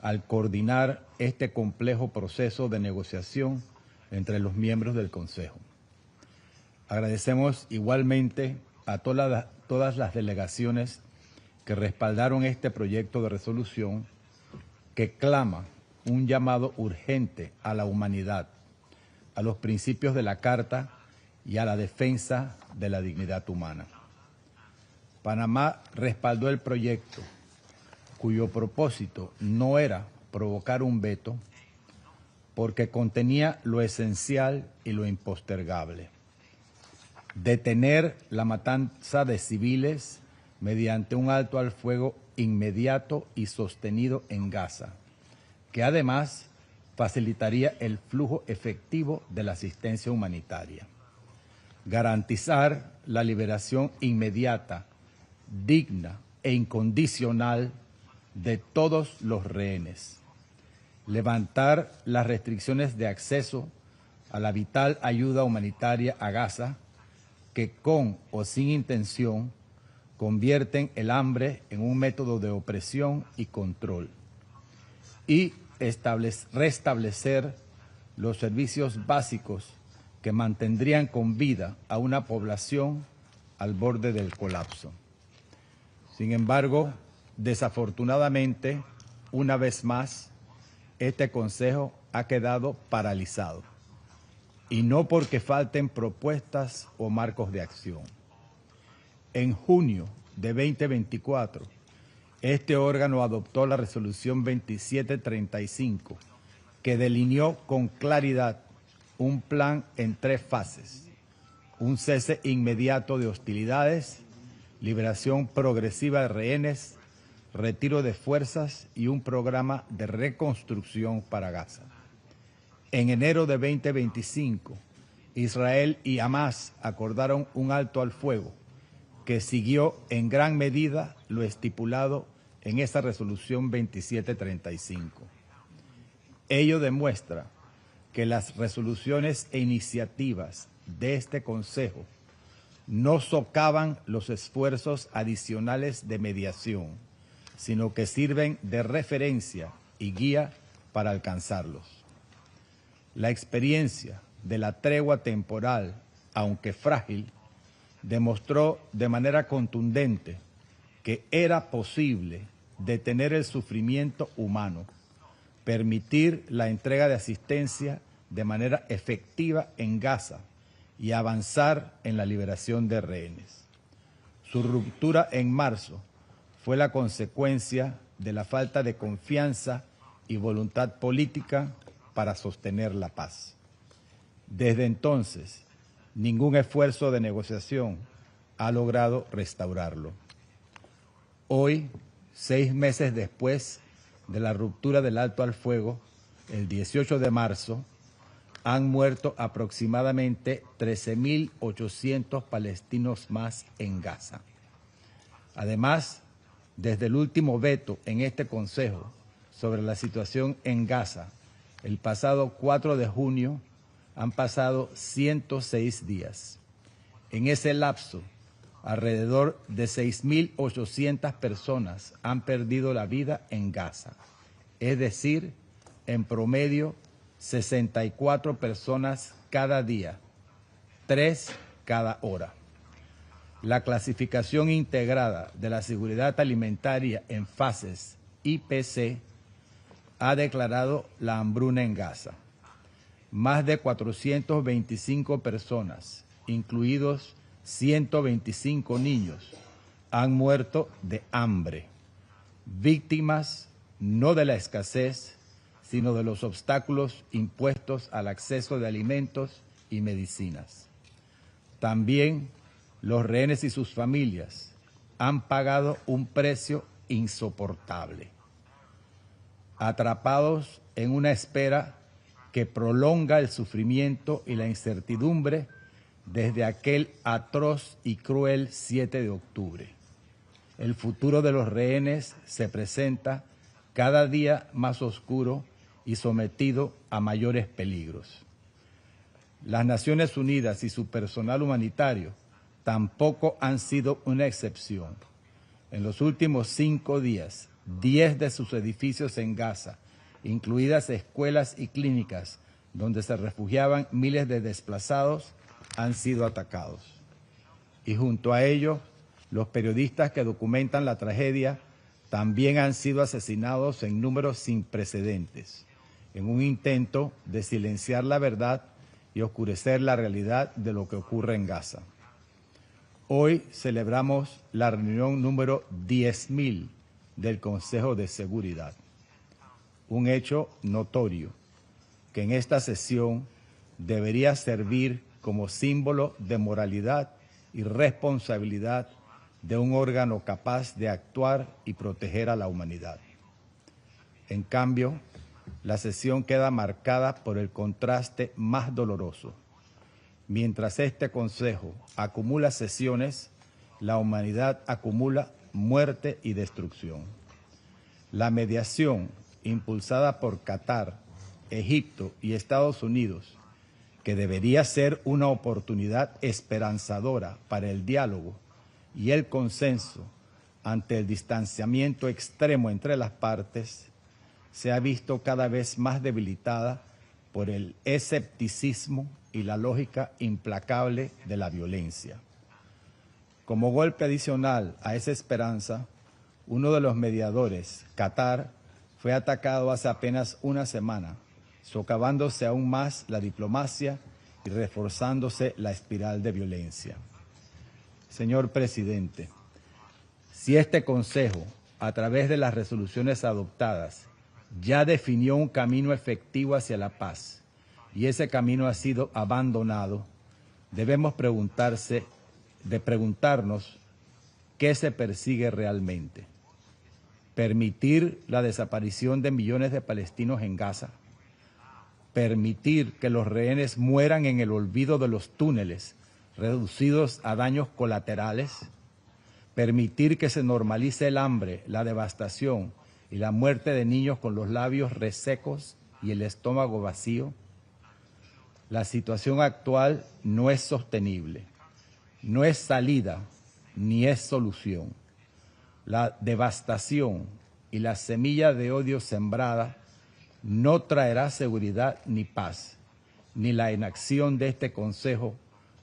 al coordinar este complejo proceso de negociación entre los miembros del Consejo. Agradecemos igualmente a todas las delegaciones que respaldaron este proyecto de resolución que clama un llamado urgente a la humanidad, a los principios de la Carta y a la defensa de la dignidad humana. Panamá respaldó el proyecto, cuyo propósito no era provocar un veto, porque contenía lo esencial y lo impostergable: detener la matanza de civiles mediante un alto al fuego inmediato y sostenido en Gaza, que además facilitaría el flujo efectivo de la asistencia humanitaria; garantizar la liberación inmediata, digna e incondicional de todos los rehenes; levantar las restricciones de acceso a la vital ayuda humanitaria a Gaza, que con o sin intención convierten el hambre en un método de opresión y control; y restablecer los servicios básicos que mantendrían con vida a una población al borde del colapso. Sin embargo, desafortunadamente, una vez más, este Consejo ha quedado paralizado, y no porque falten propuestas o marcos de acción. En junio de 2024, este órgano adoptó la resolución 2735, que delineó con claridad un plan en 3 fases: un cese inmediato de hostilidades, liberación progresiva de rehenes, retiro de fuerzas y un programa de reconstrucción para Gaza. En enero de 2025, Israel y Hamás acordaron un alto al fuego que siguió en gran medida lo estipulado en esa resolución 2735. Ello demuestra que las resoluciones e iniciativas de este Consejo no socavan los esfuerzos adicionales de mediación, sino que sirven de referencia y guía para alcanzarlos. La experiencia de la tregua temporal, aunque frágil, demostró de manera contundente que era posible detener el sufrimiento humano, permitir la entrega de asistencia de manera efectiva en Gaza y avanzar en la liberación de rehenes. Su ruptura en marzo fue la consecuencia de la falta de confianza y voluntad política para sostener la paz. Desde entonces, ningún esfuerzo de negociación ha logrado restaurarlo. Hoy, 6 meses después de la ruptura del alto al fuego, el 18 de marzo, han muerto aproximadamente 13.800 palestinos más en Gaza. Además, desde el último veto en este Consejo sobre la situación en Gaza, el pasado 4 de junio, han pasado 106 días. En ese lapso, alrededor de 6.800 personas han perdido la vida en Gaza, es decir, en promedio 64 personas cada día, 3 cada hora. La clasificación integrada de la seguridad alimentaria en fases IPC ha declarado la hambruna en Gaza. más de 425 personas, incluidos 125 niños, han muerto de hambre, víctimas no de la escasez, sino de los obstáculos impuestos al acceso de alimentos y medicinas. También los rehenes y sus familias han pagado un precio insoportable, atrapados en una espera que prolonga el sufrimiento y la incertidumbre desde aquel atroz y cruel 7 de octubre. El futuro de los rehenes se presenta cada día más oscuro y sometido a mayores peligros. Las Naciones Unidas y su personal humanitario tampoco han sido una excepción. En los últimos 5 días, 10 de sus edificios en Gaza, incluidas escuelas y clínicas donde se refugiaban miles de desplazados, han sido atacados. Y junto a ellos, los periodistas que documentan la tragedia también han sido asesinados en números sin precedentes, en un intento de silenciar la verdad y oscurecer la realidad de lo que ocurre en Gaza. Hoy celebramos la reunión número 10.000 del Consejo de Seguridad, un hecho notorio que en esta sesión debería servir como símbolo de moralidad y responsabilidad de un órgano capaz de actuar y proteger a la humanidad. En cambio, la sesión queda marcada por el contraste más doloroso. Mientras este Consejo acumula sesiones, la humanidad acumula muerte y destrucción. La mediación impulsada por Qatar, Egipto y Estados Unidos, que debería ser una oportunidad esperanzadora para el diálogo y el consenso ante el distanciamiento extremo entre las partes, se ha visto cada vez más debilitada por el escepticismo y la lógica implacable de la violencia. Como golpe adicional a esa esperanza, uno de los mediadores, Qatar, fue atacado hace apenas una semana, socavándose aún más la diplomacia y reforzándose la espiral de violencia. Señor presidente, si este Consejo, a través de las resoluciones adoptadas, ya definió un camino efectivo hacia la paz y ese camino ha sido abandonado, debemos preguntarnos qué se persigue realmente. Permitir la desaparición de millones de palestinos en Gaza, permitir que los rehenes mueran en el olvido de los túneles, reducidos a daños colaterales, permitir que se normalice el hambre, la devastación y la muerte de niños con los labios resecos y el estómago vacío. La situación actual no es sostenible, no es salida ni es solución. La devastación y la semilla de odio sembrada no traerá seguridad ni paz, ni la inacción de este Consejo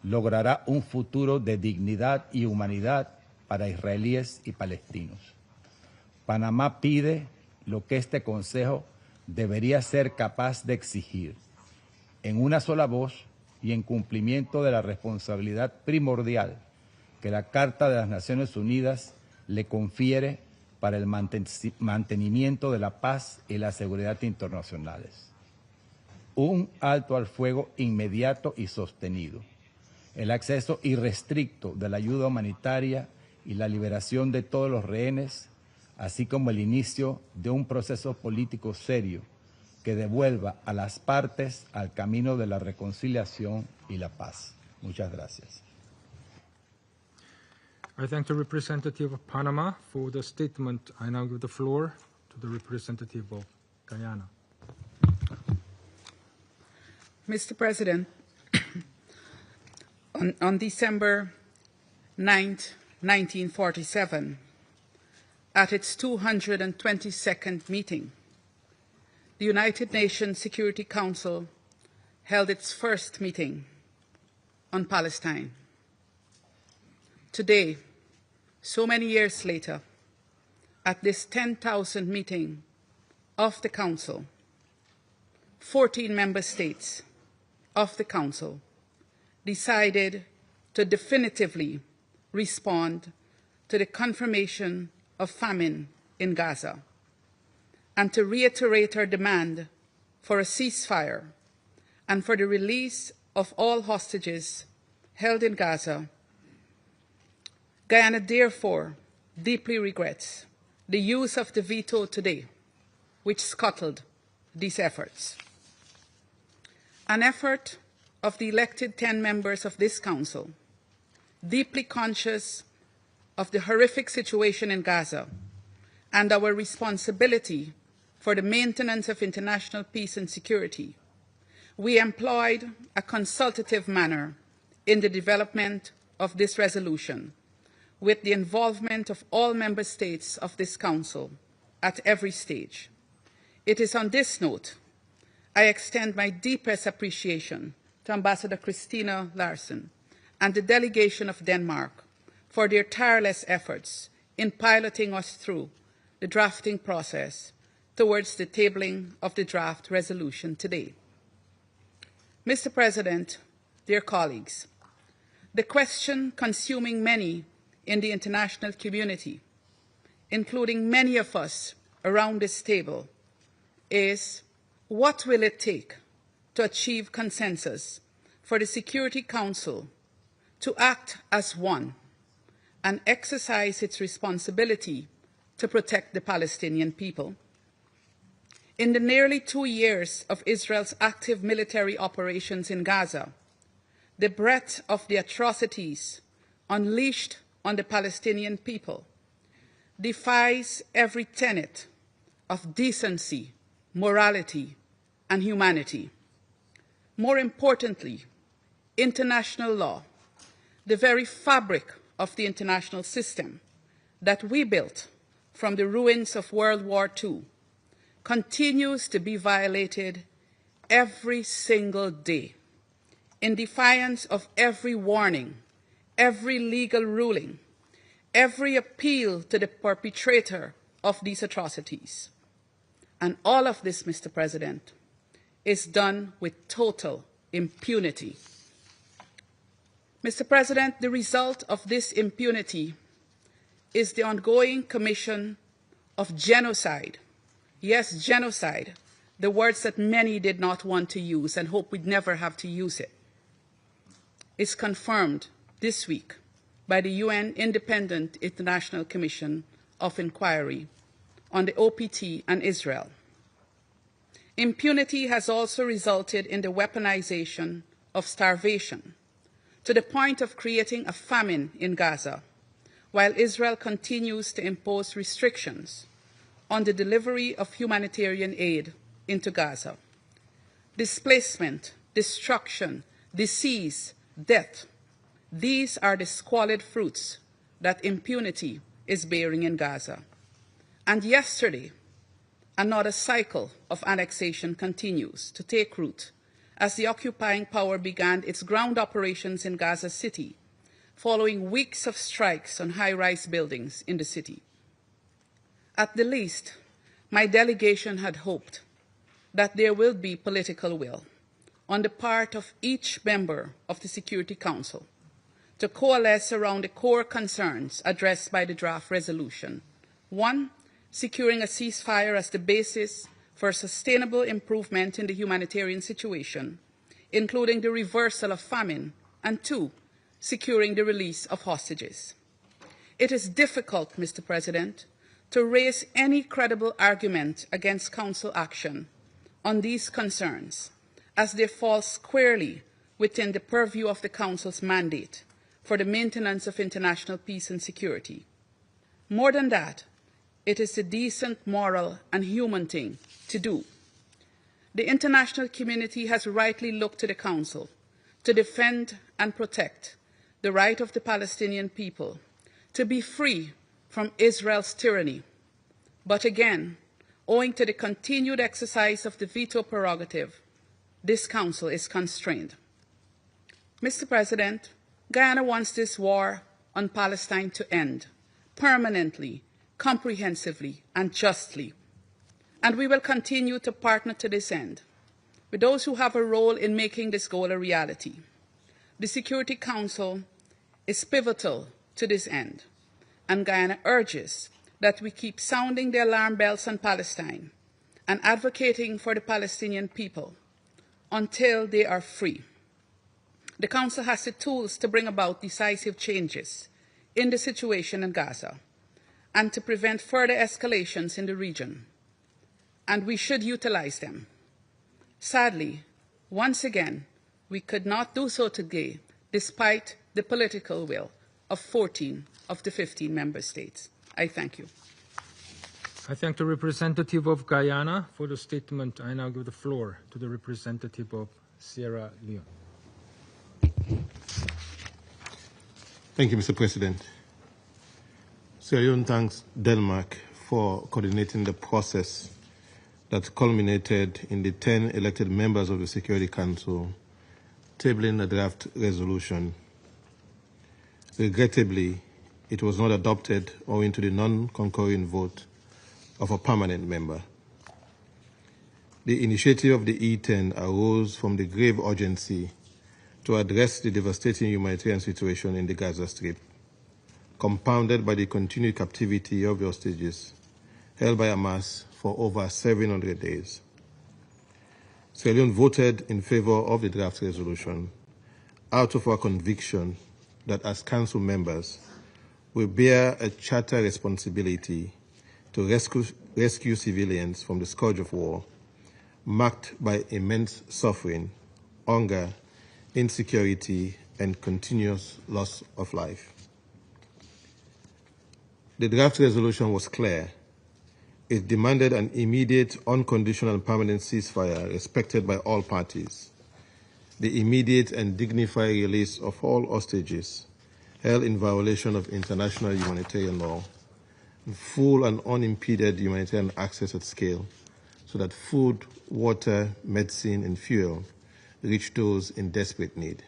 logrará un futuro de dignidad y humanidad para israelíes y palestinos. Panamá pide lo que este Consejo debería ser capaz de exigir, en una sola voz y en cumplimiento de la responsabilidad primordial que la Carta de las Naciones Unidas le confiere para el mantenimiento de la paz y la seguridad internacionales. Un alto al fuego inmediato y sostenido, el acceso irrestricto de la ayuda humanitaria y la liberación de todos los rehenes, así como el inicio de un proceso político serio que devuelva a las partes al camino de la reconciliación y la paz. Muchas gracias. I thank the representative of Panama for the statement. I now give the floor to the representative of Guyana. Mr. President, on December 9th, 1947, at its 222nd meeting, the United Nations Security Council held its first meeting on Palestine. Today, so many years later, at this 10,000th meeting of the Council, 14 member states of the Council decided to definitively respond to the confirmation of famine in Gaza and to reiterate our demand for a ceasefire and for the release of all hostages held in Gaza, Guyana therefore deeply regrets the use of the veto today, which scuttled these efforts. An effort of the elected 10 members of this Council, deeply conscious of the horrific situation in Gaza and our responsibility for the maintenance of international peace and security, we employed a consultative manner in the development of this resolution, with the involvement of all member states of this Council at every stage. It is on this note I extend my deepest appreciation to Ambassador Christina Larsen and the delegation of Denmark for their tireless efforts in piloting us through the drafting process towards the tabling of the draft resolution today. Mr. President, dear colleagues, the question consuming many in the international community, including many of us around this table, is what will it take to achieve consensus for the Security Council to act as one and exercise its responsibility to protect the Palestinian people? In the nearly 2 years of Israel's active military operations in Gaza, the breadth of the atrocities unleashed on the Palestinian people defies every tenet of decency, morality, and humanity. More importantly, international law, the very fabric of the international system that we built from the ruins of World War II, continues to be violated every single day, in defiance of every warning, every legal ruling, every appeal to the perpetrator of these atrocities. And all of this, Mr. President, is done with total impunity. Mr. President, the result of this impunity is the ongoing commission of genocide. Yes, genocide, the words that many did not want to use and hope we'd never have to use it, is confirmed this week by the UN Independent International Commission of Inquiry on the OPT and Israel. Impunity has also resulted in the weaponization of starvation, to the point of creating a famine in Gaza, while Israel continues to impose restrictions on the delivery of humanitarian aid into Gaza. Displacement, destruction, disease, death, these are the squalid fruits that impunity is bearing in Gaza. And yesterday, another cycle of annexation continues to take root as the occupying power began its ground operations in Gaza City, following weeks of strikes on high-rise buildings in the city. At the least, my delegation had hoped that there will be political will on the part of each member of the Security Council to coalesce around the core concerns addressed by the draft resolution. One, securing a ceasefire as the basis for sustainable improvement in the humanitarian situation, including the reversal of famine, and two, securing the release of hostages. It is difficult, Mr. President, to raise any credible argument against Council action on these concerns, as they fall squarely within the purview of the Council's mandate for the maintenance of international peace and security. More than that, it is a decent, moral, and human thing to do. The international community has rightly looked to the Council to defend and protect the right of the Palestinian people to be free from Israel's tyranny. But again, owing to the continued exercise of the veto prerogative, this Council is constrained. Mr. President, Guyana wants this war on Palestine to end permanently, comprehensively, and justly. And we will continue to partner to this end with those who have a role in making this goal a reality. The Security Council is pivotal to this end, and Guyana urges that we keep sounding the alarm bells on Palestine and advocating for the Palestinian people until they are free. The Council has the tools to bring about decisive changes in the situation in Gaza and to prevent further escalations in the region, and we should utilize them. Sadly, once again, we could not do so today despite the political will of 14 of the 15 member states. I thank you. I thank the representative of Guyana for the statement. I now give the floor to the representative of Sierra Leone. Thank you, Mr. President. Sierra Leone thanks Denmark for coordinating the process that culminated in the 10 elected members of the Security Council tabling a draft resolution. Regrettably, it was not adopted owing to the non-concurring vote of a permanent member. The initiative of the E10 arose from the grave urgency to address the devastating humanitarian situation in the Gaza Strip, compounded by the continued captivity of the hostages held by Hamas for over 700 days. Sierra Leone voted in favor of the draft resolution out of our conviction that as Council members, we bear a charter responsibility to rescue civilians from the scourge of war, marked by immense suffering, hunger, insecurity, and continuous loss of life. The draft resolution was clear. It demanded an immediate, unconditional, and permanent ceasefire respected by all parties, the immediate and dignified release of all hostages held in violation of international humanitarian law, full and unimpeded humanitarian access at scale so that food, water, medicine, and fuel reach those in desperate need.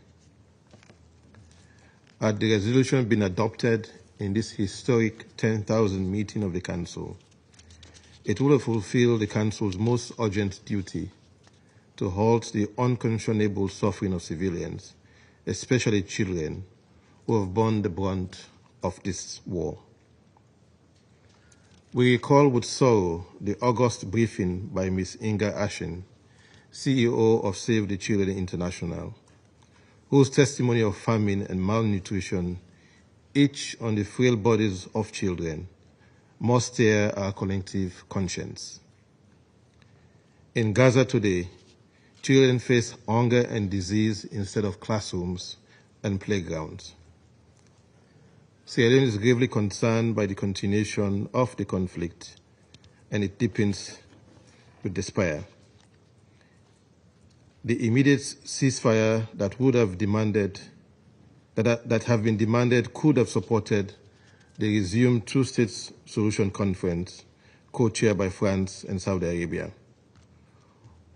Had the resolution been adopted in this historic 10,000 meeting of the Council, it would have fulfilled the Council's most urgent duty to halt the unconscionable suffering of civilians, especially children, who have borne the brunt of this war. We recall with sorrow the August briefing by Ms. Inga Ashen, CEO of Save the Children International, whose testimony of famine and malnutrition, each on the frail bodies of children, must stir our collective conscience. In Gaza today, children face hunger and disease instead of classrooms and playgrounds. Sierra Leone is gravely concerned by the continuation of the conflict, and it deepens with despair. The immediate ceasefire that would have demanded, that have been demanded, could have supported the resumed two-state solution conference, co-chaired by France and Saudi Arabia.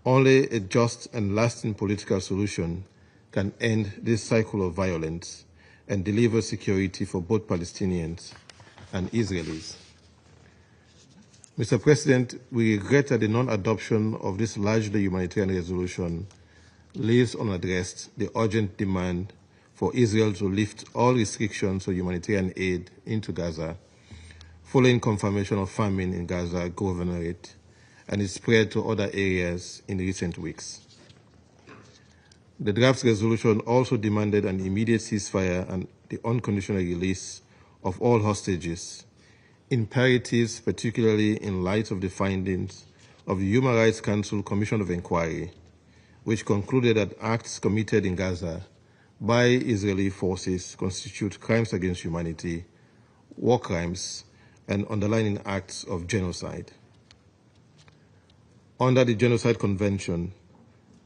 Only a just and lasting political solution can end this cycle of violence and deliver security for both Palestinians and Israelis. Mr. President, we regret that the non-adoption of this largely humanitarian resolution leaves unaddressed the urgent demand for Israel to lift all restrictions on humanitarian aid into Gaza, following confirmation of famine in Gaza governorate and its spread to other areas in recent weeks. The draft resolution also demanded an immediate ceasefire and the unconditional release of all hostages, imperatives particularly in light of the findings of the Human Rights Council Commission of Inquiry, which concluded that acts committed in Gaza by Israeli forces constitute crimes against humanity, war crimes, and underlying acts of genocide. Under the Genocide Convention,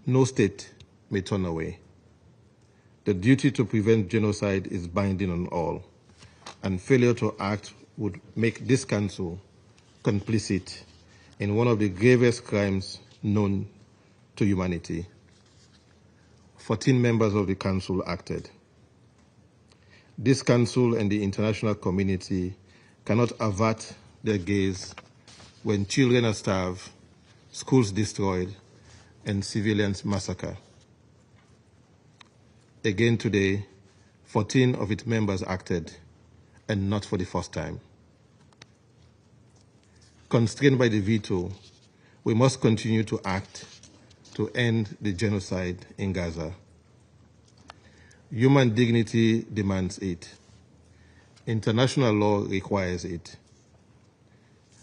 no state may turn away. The duty to prevent genocide is binding on all, and failure to act would make this Council complicit in one of the gravest crimes known to humanity. 14 members of the Council acted. This Council and the international community cannot avert their gaze when children are starved, schools destroyed, and civilians massacre. Again today, 14 of its members acted, and not for the first time. Constrained by the veto, we must continue to act to end the genocide in Gaza. Human dignity demands it. International law requires it.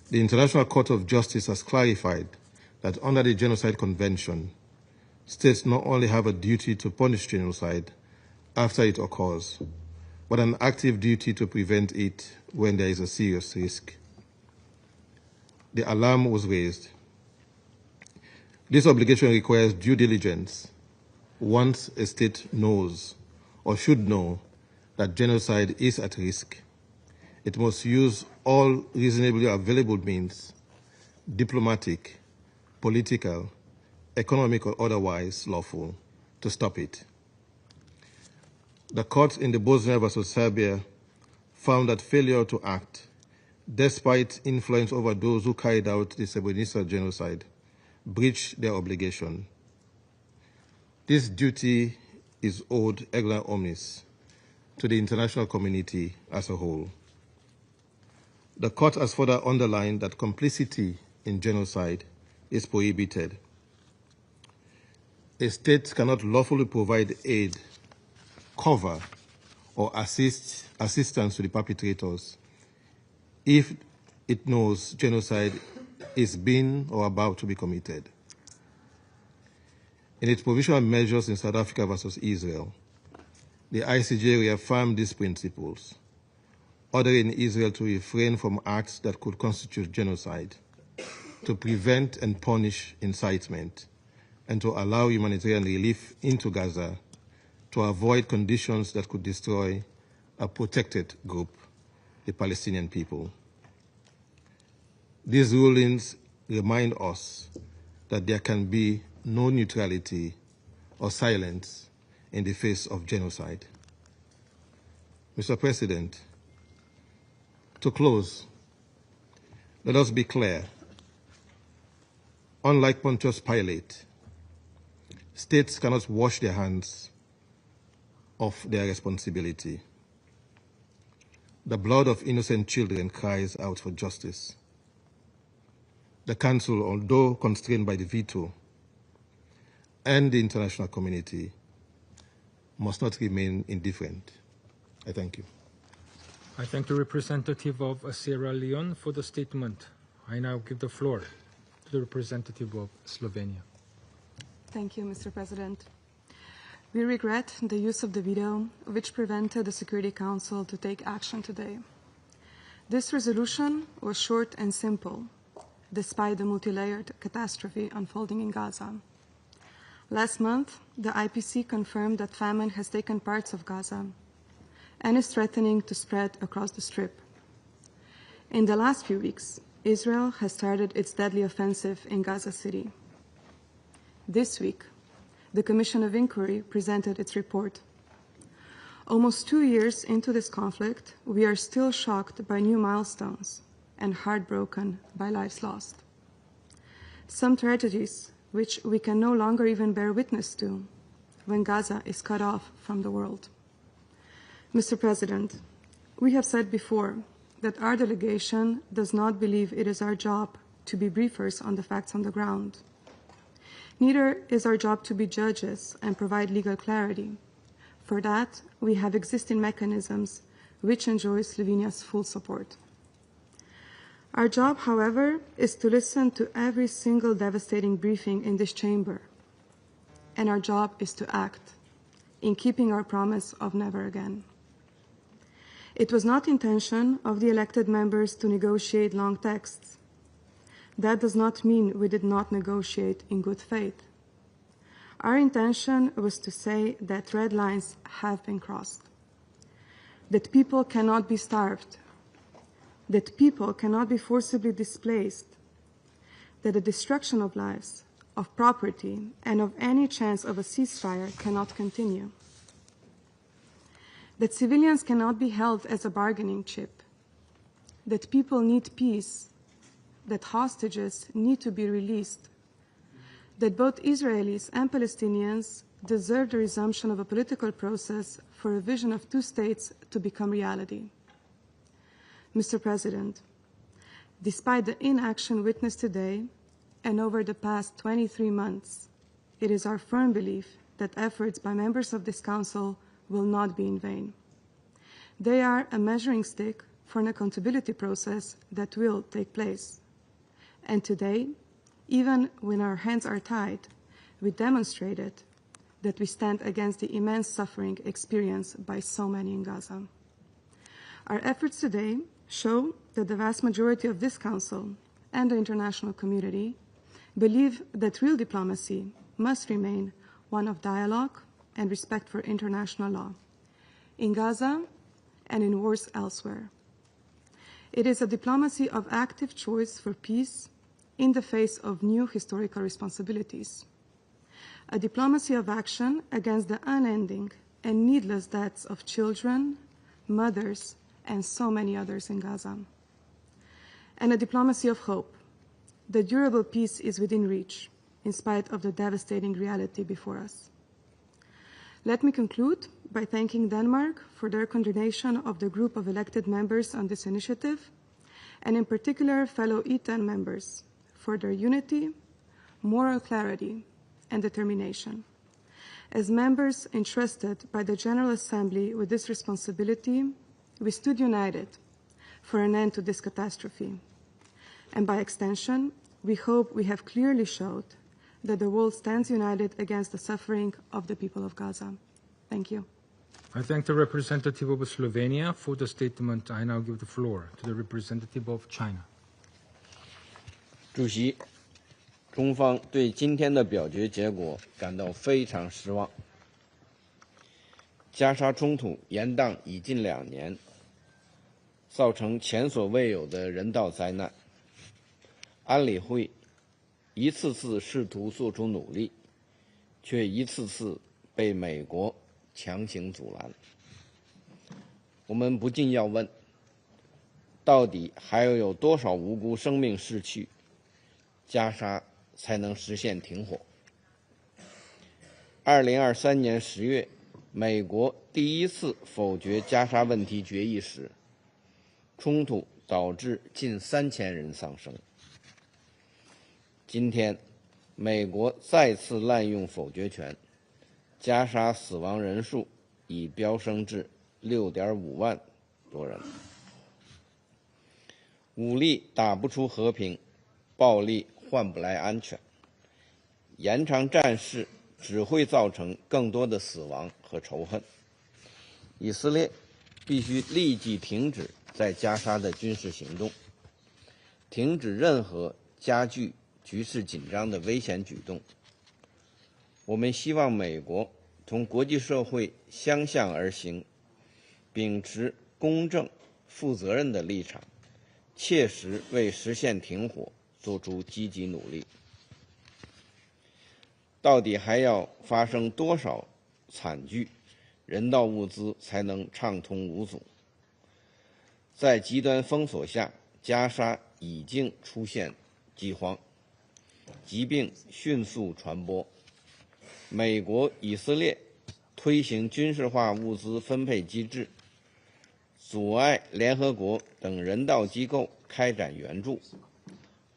The International Court of Justice has clarified that under the Genocide Convention, states not only have a duty to punish genocide after it occurs, but an active duty to prevent it when there is a serious risk. The alarm was raised. This obligation requires due diligence once a state knows or should know that genocide is at risk. It must use all reasonably available means, diplomatic, political, economic, or otherwise lawful, to stop it. The court in the Bosnia versus Serbia found that failure to act, despite influence over those who carried out the Srebrenica genocide, breached their obligation. This duty is owed erga omnes to the international community as a whole. The court has further underlined that complicity in genocide is prohibited. A state cannot lawfully provide aid, cover, or assistance to the perpetrators if it knows genocide is being or about to be committed. In its provisional measures in South Africa versus Israel, the ICJ reaffirmed these principles, ordering Israel to refrain from acts that could constitute genocide, to prevent and punish incitement, and to allow humanitarian relief into Gaza to avoid conditions that could destroy a protected group, the Palestinian people. These rulings remind us that there can be no neutrality or silence in the face of genocide. Mr. President, to close, let us be clear. Unlike Pontius Pilate, states cannot wash their hands of their responsibility. The blood of innocent children cries out for justice. The Council, although constrained by the veto, and the international community must not remain indifferent. I thank you. I thank the representative of Sierra Leone for the statement. I now give the floor to the representative of Slovenia. Thank you, Mr. President. We regret the use of the veto, which prevented the Security Council to take action today. This resolution was short and simple, despite the multi-layered catastrophe unfolding in Gaza. Last month, the IPC confirmed that famine has taken parts of Gaza and is threatening to spread across the Strip. In the last few weeks, Israel has started its deadly offensive in Gaza City. This week, the Commission of Inquiry presented its report. Almost 2 years into this conflict, we are still shocked by new milestones and heartbroken by lives lost. Some tragedies which we can no longer even bear witness to when Gaza is cut off from the world. Mr. President, we have said before that our delegation does not believe it is our job to be briefers on the facts on the ground. Neither is our job to be judges and provide legal clarity. For that, we have existing mechanisms which enjoy Slovenia's full support. Our job, however, is to listen to every single devastating briefing in this chamber. And our job is to act in keeping our promise of never again. It was not the intention of the elected members to negotiate long texts. That does not mean we did not negotiate in good faith. Our intention was to say that red lines have been crossed, that people cannot be starved, that people cannot be forcibly displaced, that the destruction of lives, of property, and of any chance of a ceasefire cannot continue, that civilians cannot be held as a bargaining chip, that people need peace, that hostages need to be released, that both Israelis and Palestinians deserve the resumption of a political process for a vision of two states to become reality. Mr. President, despite the inaction witnessed today and over the past 23 months, it is our firm belief that efforts by members of this Council will not be in vain. They are a measuring stick for an accountability process that will take place. And today, even when our hands are tied, we demonstrated that we stand against the immense suffering experienced by so many in Gaza. Our efforts today show that the vast majority of this Council and the international community believe that real diplomacy must remain one of dialogue and respect for international law, in Gaza and in wars elsewhere. It is a diplomacy of active choice for peace in the face of new historical responsibilities. A diplomacy of action against the unending and needless deaths of children, mothers, and so many others in Gaza. And a diplomacy of hope. The durable peace is within reach, in spite of the devastating reality before us. Let me conclude by thanking Denmark for their coordination of the group of elected members on this initiative, and in particular fellow E10 members for their unity, moral clarity, and determination. As members entrusted by the General Assembly with this responsibility, we stood united for an end to this catastrophe. And by extension, we hope we have clearly showed that the world stands united against the suffering of the people of Gaza. Thank you. I thank the representative of Slovenia for the statement. I now give the floor to the representative of China. 主席，中方对今天的表决结果感到非常失望。加沙冲突延宕已近2年，造成前所未有的人道灾难。安理会一次次试图做出努力，却一次次被美国强行阻拦。我们不禁要问：到底还要有多少无辜生命逝去，加沙才能实现停火？2023年10月，美国第一次否决加沙问题决议时，冲突导致近3000人丧生。今天，美国再次滥用否决权，加沙死亡人数已飙升至6.5万多人。武力打不出和平，暴力换不来安全，延长战事只会造成更多的死亡和仇恨。以色列必须立即停止在加沙的军事行动，停止任何加剧局势紧张的危险举动。我们希望美国同国际社会相向而行，秉持公正、负责任的立场，切实为实现停火做出积极努力。到底还要发生多少惨剧，人道物资才能畅通无阻？在极端封锁下，加沙已经出现饥荒，疾病迅速传播。美国、以色列推行军事化物资分配机制，阻碍联合国等人道机构开展援助，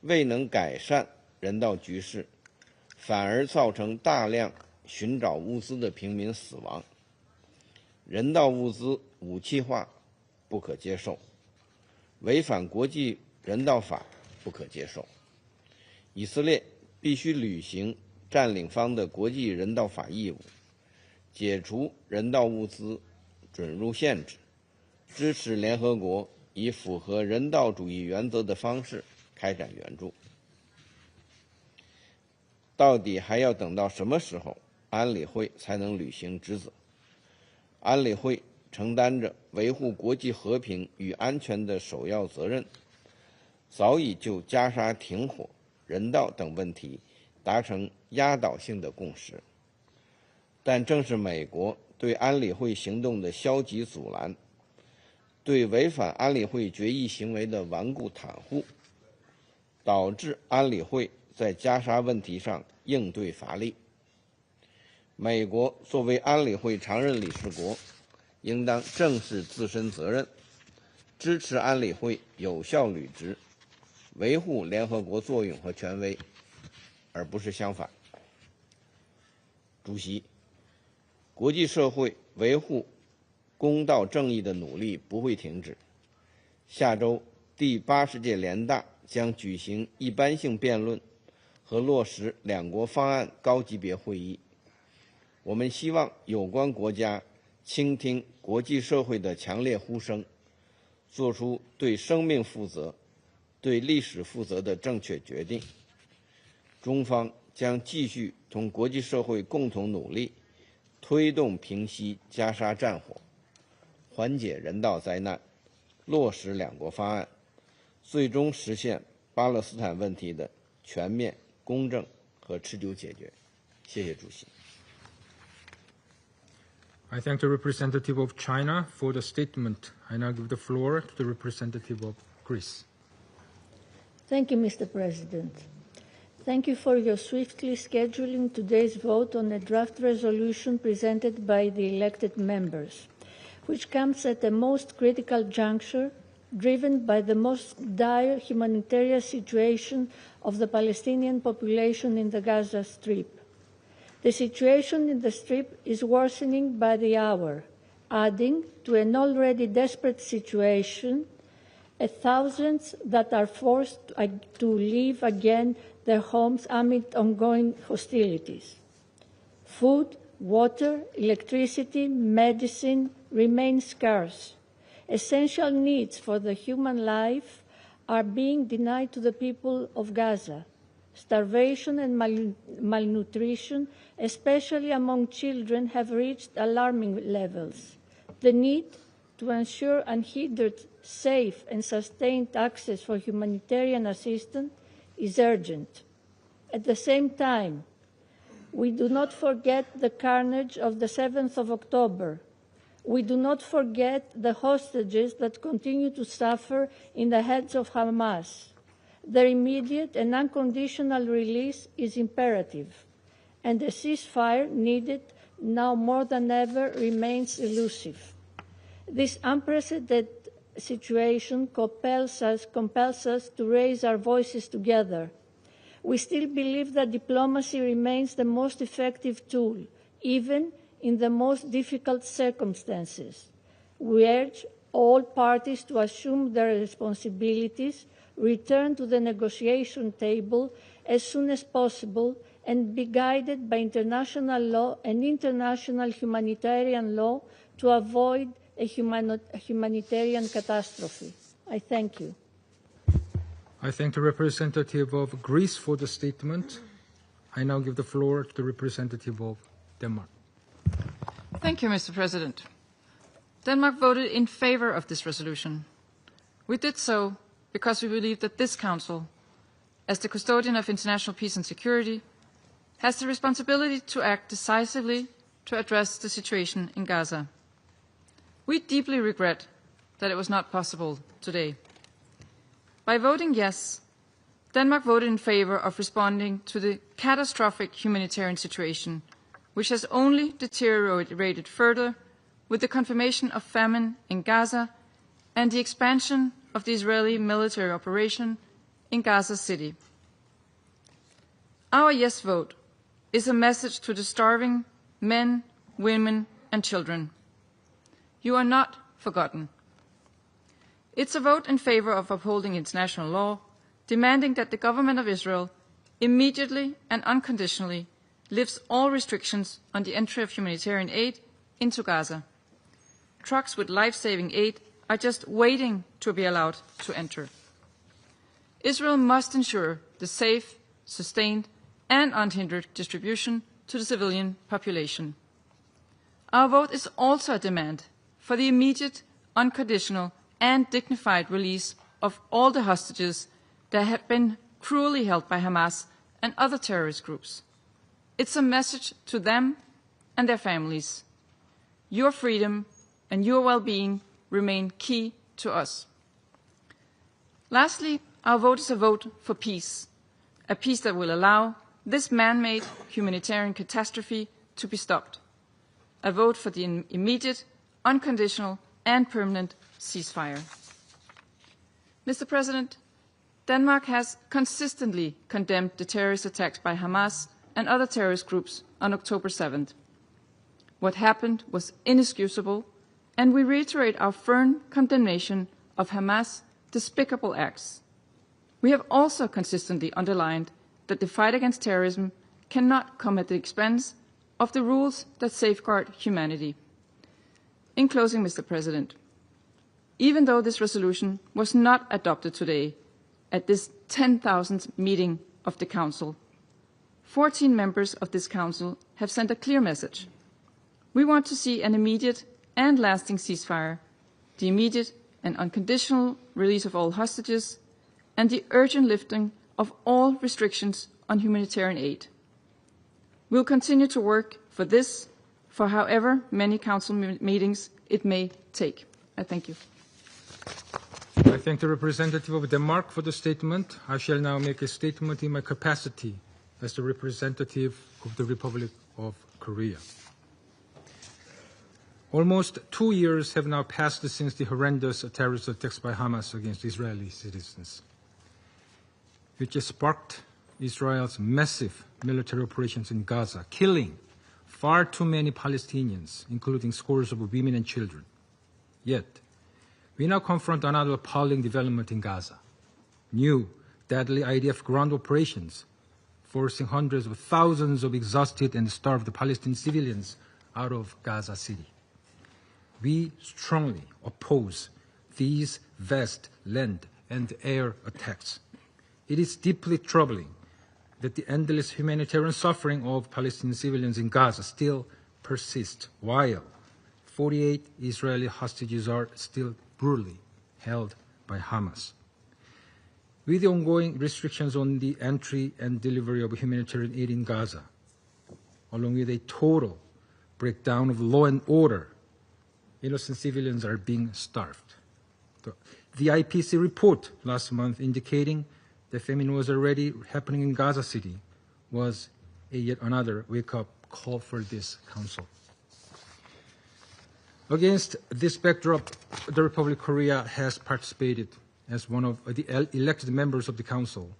未能改善人道局势，反而造成大量寻找物资的平民死亡。人道物资武器化不可接受，违反国际人道法不可接受。以色列必须履行占领方的国际人道法义务，解除人道物资准入限制，支持联合国以符合人道主义原则的方式开展援助。到底还要等到什么时候，安理会才能履行职责？安理会承担着维护国际和平与安全的首要责任，早已就加沙停火、人道等问题达成压倒性的共识。但正是美国对安理会行动的消极阻拦，对违反安理会决议行为的顽固袒护，导致安理会在加沙问题上应对乏力。美国作为安理会常任理事国，应当正视自身责任，支持安理会有效履职，维护联合国作用和权威，而不是相反。主席，国际社会维护公道正义的努力不会停止。下周第80届联大将举行一般性辩论和落实两国方案高级别会议。我们希望有关国家倾听国际社会的强烈呼声，做出对生命负责、对历史负责的正确决定。中方将继续同国际社会共同努力，推动平息加沙战火，缓解人道灾难，落实两国方案，最终实现巴勒斯坦问题的全面、公正和持久解决。谢谢主席。I thank the representative of China for the statement. I now give the floor to the representative of Greece. Thank you, Mr. President. Thank you for your swiftly scheduling today's vote on a draft resolution presented by the elected members, which comes at a most critical juncture, driven by the most dire humanitarian situation of the Palestinian population in the Gaza Strip. The situation in the Strip is worsening by the hour, adding to an already desperate situation thousands that are forced to leave again their homes amid ongoing hostilities. Food, water, electricity, medicine remain scarce. Essential needs for the human life are being denied to the people of Gaza. Starvation and malnutrition, especially among children, have reached alarming levels. The need to ensure unhindered, safe and sustained access for humanitarian assistance is urgent. At the same time, we do not forget the carnage of the 7th of October. We do not forget the hostages that continue to suffer in the hands of Hamas. Their immediate and unconditional release is imperative, and the ceasefire needed now more than ever remains elusive. This unprecedented situation compels us to raise our voices together. We still believe that diplomacy remains the most effective tool, even in the most difficult circumstances. We urge all parties to assume their responsibilities, return to the negotiation table as soon as possible, and be guided by international law and international humanitarian law to avoid a humanitarian catastrophe. I thank you. I thank the representative of Greece for the statement. I now give the floor to the representative of Denmark. Thank you, Mr. President. Denmark voted in favor of this resolution. We did so because we believe that this Council, as the custodian of international peace and security, has the responsibility to act decisively to address the situation in Gaza. We deeply regret that it was not possible today. By voting yes, Denmark voted in favor of responding to the catastrophic humanitarian situation, which has only deteriorated further with the confirmation of famine in Gaza and the expansion of the Israeli military operation in Gaza City. Our yes vote is a message to the starving men, women, and children. You are not forgotten. It's a vote in favor of upholding international law, demanding that the government of Israel immediately and unconditionally lifts all restrictions on the entry of humanitarian aid into Gaza. Trucks with life-saving aid are just waiting to be allowed to enter. Israel must ensure the safe, sustained, and unhindered distribution to the civilian population. Our vote is also a demand for the immediate, unconditional, and dignified release of all the hostages that have been cruelly held by Hamas and other terrorist groups. It's a message to them and their families. Your freedom and your well-being remain key to us. Lastly, our vote is a vote for peace, a peace that will allow this man-made humanitarian catastrophe to be stopped, a vote for the immediate, unconditional and permanent ceasefire. Mr. President, Denmark has consistently condemned the terrorist attacks by Hamas and other terrorist groups on October 7th. What happened was inexcusable, and we reiterate our firm condemnation of Hamas' despicable acts. We have also consistently underlined that the fight against terrorism cannot come at the expense of the rules that safeguard humanity. In closing, Mr. President, even though this resolution was not adopted today at this 10,000th meeting of the Council, 14 members of this Council have sent a clear message. We want to see an immediate and lasting ceasefire, the immediate and unconditional release of all hostages, and the urgent lifting of all restrictions on humanitarian aid. We will continue to work for this for however many Council meetings it may take. I thank you. I thank the representative of Denmark for the statement. I shall now make a statement in my capacity as the representative of the Republic of Korea. Almost 2 years have now passed since the horrendous terrorist attacks by Hamas against Israeli citizens, which has sparked Israel's massive military operations in Gaza, killing far too many Palestinians, including scores of women and children. Yet, we now confront another appalling development in Gaza. New, deadly IDF ground operations, forcing hundreds of thousands of exhausted and starved Palestinian civilians out of Gaza City. We strongly oppose these vast land and air attacks. It is deeply troubling that the endless humanitarian suffering of Palestinian civilians in Gaza still persists, while 48 Israeli hostages are still brutally held by Hamas. With the ongoing restrictions on the entry and delivery of humanitarian aid in Gaza, along with a total breakdown of law and order, innocent civilians are being starved. The IPC report last month indicating the famine was already happening in Gaza City was yet another wake-up call for this Council. Against this backdrop, the Republic of Korea has participated as one of the elected members of the Council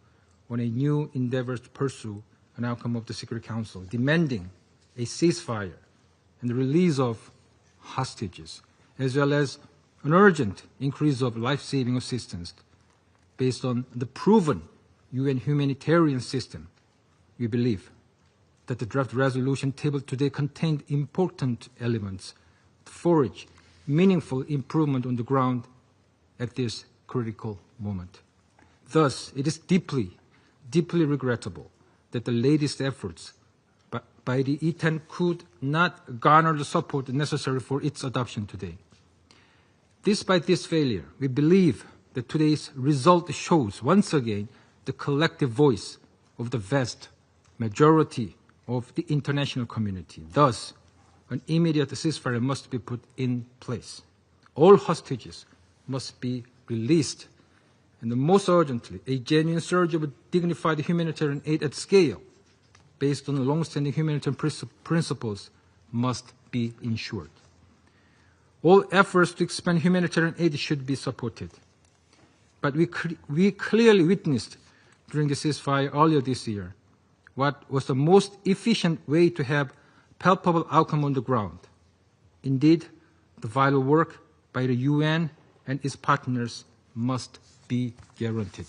on a new endeavor to pursue an outcome of the Security Council, demanding a ceasefire and the release of hostages, as well as an urgent increase of life-saving assistance based on the proven UN humanitarian system. We believe that the draft resolution tabled today contained important elements to forge meaningful improvement on the ground at this critical moment. Thus, it is deeply regrettable that the latest efforts by the E10 could not garner the support necessary for its adoption today. Despite this failure, we believe that today's result shows once again the collective voice of the vast majority of the international community. Thus, an immediate ceasefire must be put in place. All hostages must be released, and most urgently, a genuine surge of dignified humanitarian aid at scale, based on long-standing humanitarian principles, must be ensured. All efforts to expand humanitarian aid should be supported. But we clearly witnessed during the ceasefire earlier this year what was the most efficient way to have palpable outcome on the ground. Indeed, the vital work by the UN and its partners must be guaranteed.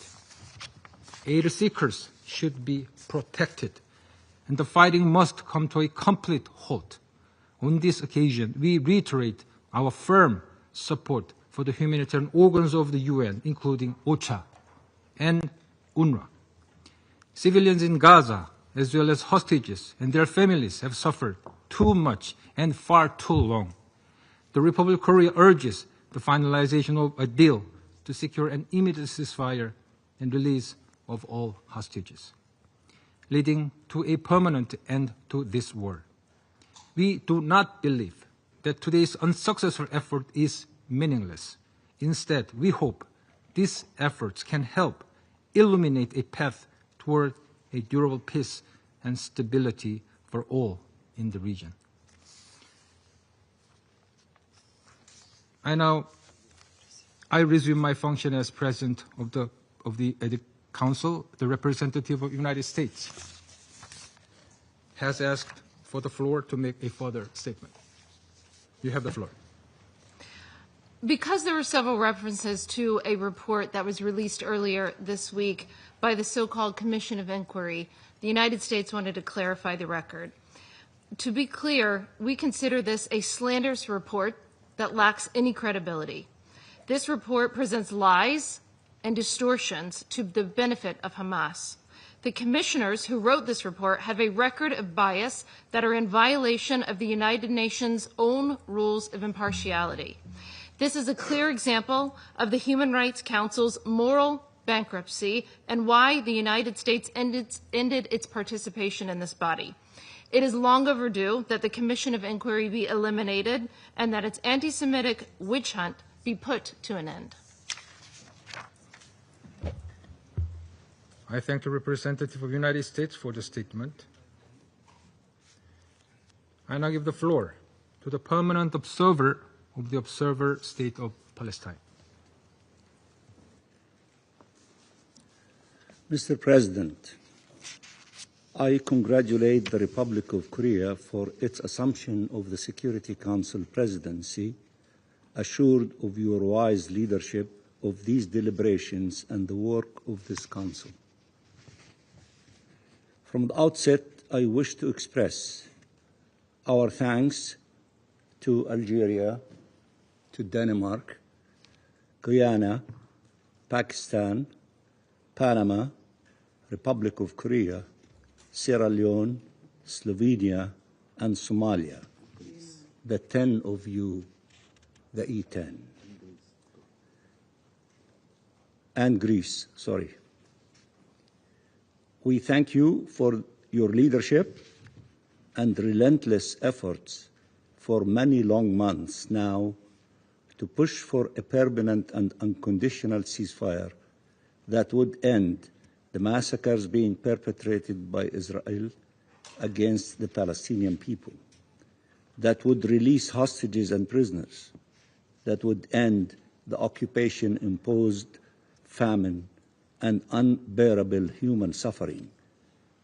Aid seekers should be protected, and the fighting must come to a complete halt. On this occasion, we reiterate our firm support for the humanitarian organs of the UN, including OCHA and UNRWA. Civilians in Gaza, as well as hostages and their families, have suffered too much and far too long. The Republic of Korea urges the finalization of a deal to secure an immediate ceasefire and release of all hostages, leading to a permanent end to this war. We do not believe that today's unsuccessful effort is meaningless. Instead, we hope these efforts can help illuminate a path toward a durable peace and stability for all in the region. I resume my function as President of the Council. The representative of the United States has asked for the floor to make a further statement. You have the floor. Because there were several references to a report that was released earlier this week by the so-called Commission of Inquiry, the United States wanted to clarify the record. To be clear, we consider this a slanderous report that lacks any credibility. This report presents lies and distortions to the benefit of Hamas. The commissioners who wrote this report have a record of bias that are in violation of the United Nations' own rules of impartiality. This is a clear example of the Human Rights Council's moral bankruptcy and why the United States ended its participation in this body. It is long overdue that the Commission of Inquiry be eliminated and that its anti-Semitic witch hunt be put to an end. I thank the representative of the United States for the statement. I now give the floor to the permanent observer of the Observer State of Palestine. Mr. President, I congratulate the Republic of Korea for its assumption of the Security Council presidency, assured of your wise leadership of these deliberations and the work of this Council. From the outset, I wish to express our thanks to Algeria, to Denmark, Guyana, Pakistan, Panama, Republic of Korea, Sierra Leone, Slovenia, and Somalia, the 10 of you, the E10, and Greece, sorry. We thank you for your leadership and relentless efforts for many long months now to push for a permanent and unconditional ceasefire that would end the massacres being perpetrated by Israel against the Palestinian people, that would release hostages and prisoners, that would end the occupation-imposed famine and unbearable human suffering,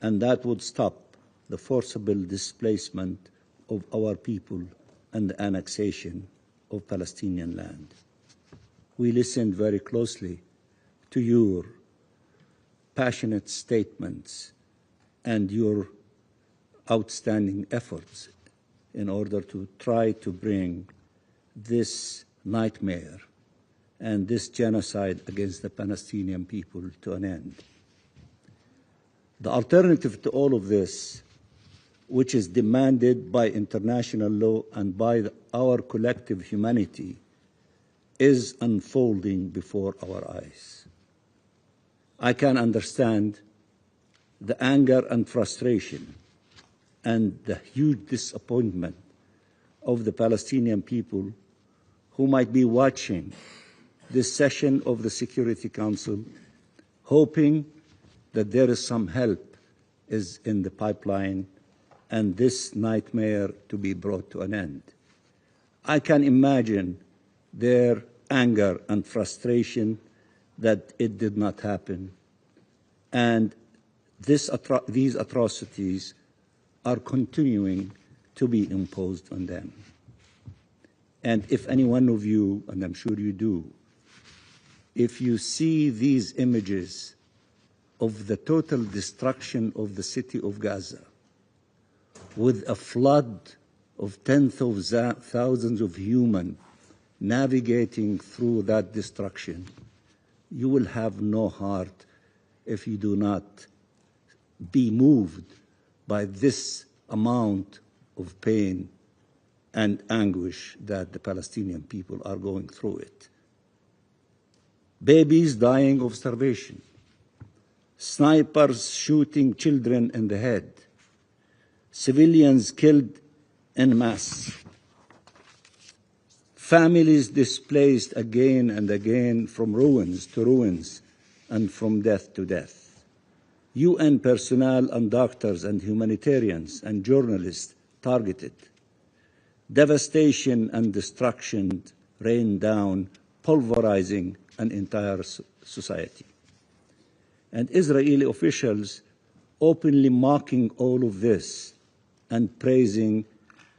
and that would stop the forcible displacement of our people and the annexation of Palestinian land. We listened very closely to your passionate statements and your outstanding efforts in order to try to bring this nightmare and this genocide against the Palestinian people to an end. The alternative to all of this, which is demanded by international law and by our collective humanity, is unfolding before our eyes. I can understand the anger and frustration and the huge disappointment of the Palestinian people who might be watching this session of the Security Council, hoping that there is some help is in the pipeline and this nightmare to be brought to an end. I can imagine their anger and frustration that it did not happen, and these atrocities are continuing to be imposed on them. And if any one of you, and I'm sure you do, if you see these images of the total destruction of the city of Gaza, with a flood of tens of thousands of humans navigating through that destruction, you will have no heart if you do not be moved by this amount of pain and anguish that the Palestinian people are going through it. Babies dying of starvation, snipers shooting children in the head, civilians killed en masse, families displaced again and again from ruins to ruins and from death to death. UN personnel and doctors and humanitarians and journalists targeted. Devastation and destruction rained down, pulverizing an entire society. And Israeli officials openly mocking all of this and praising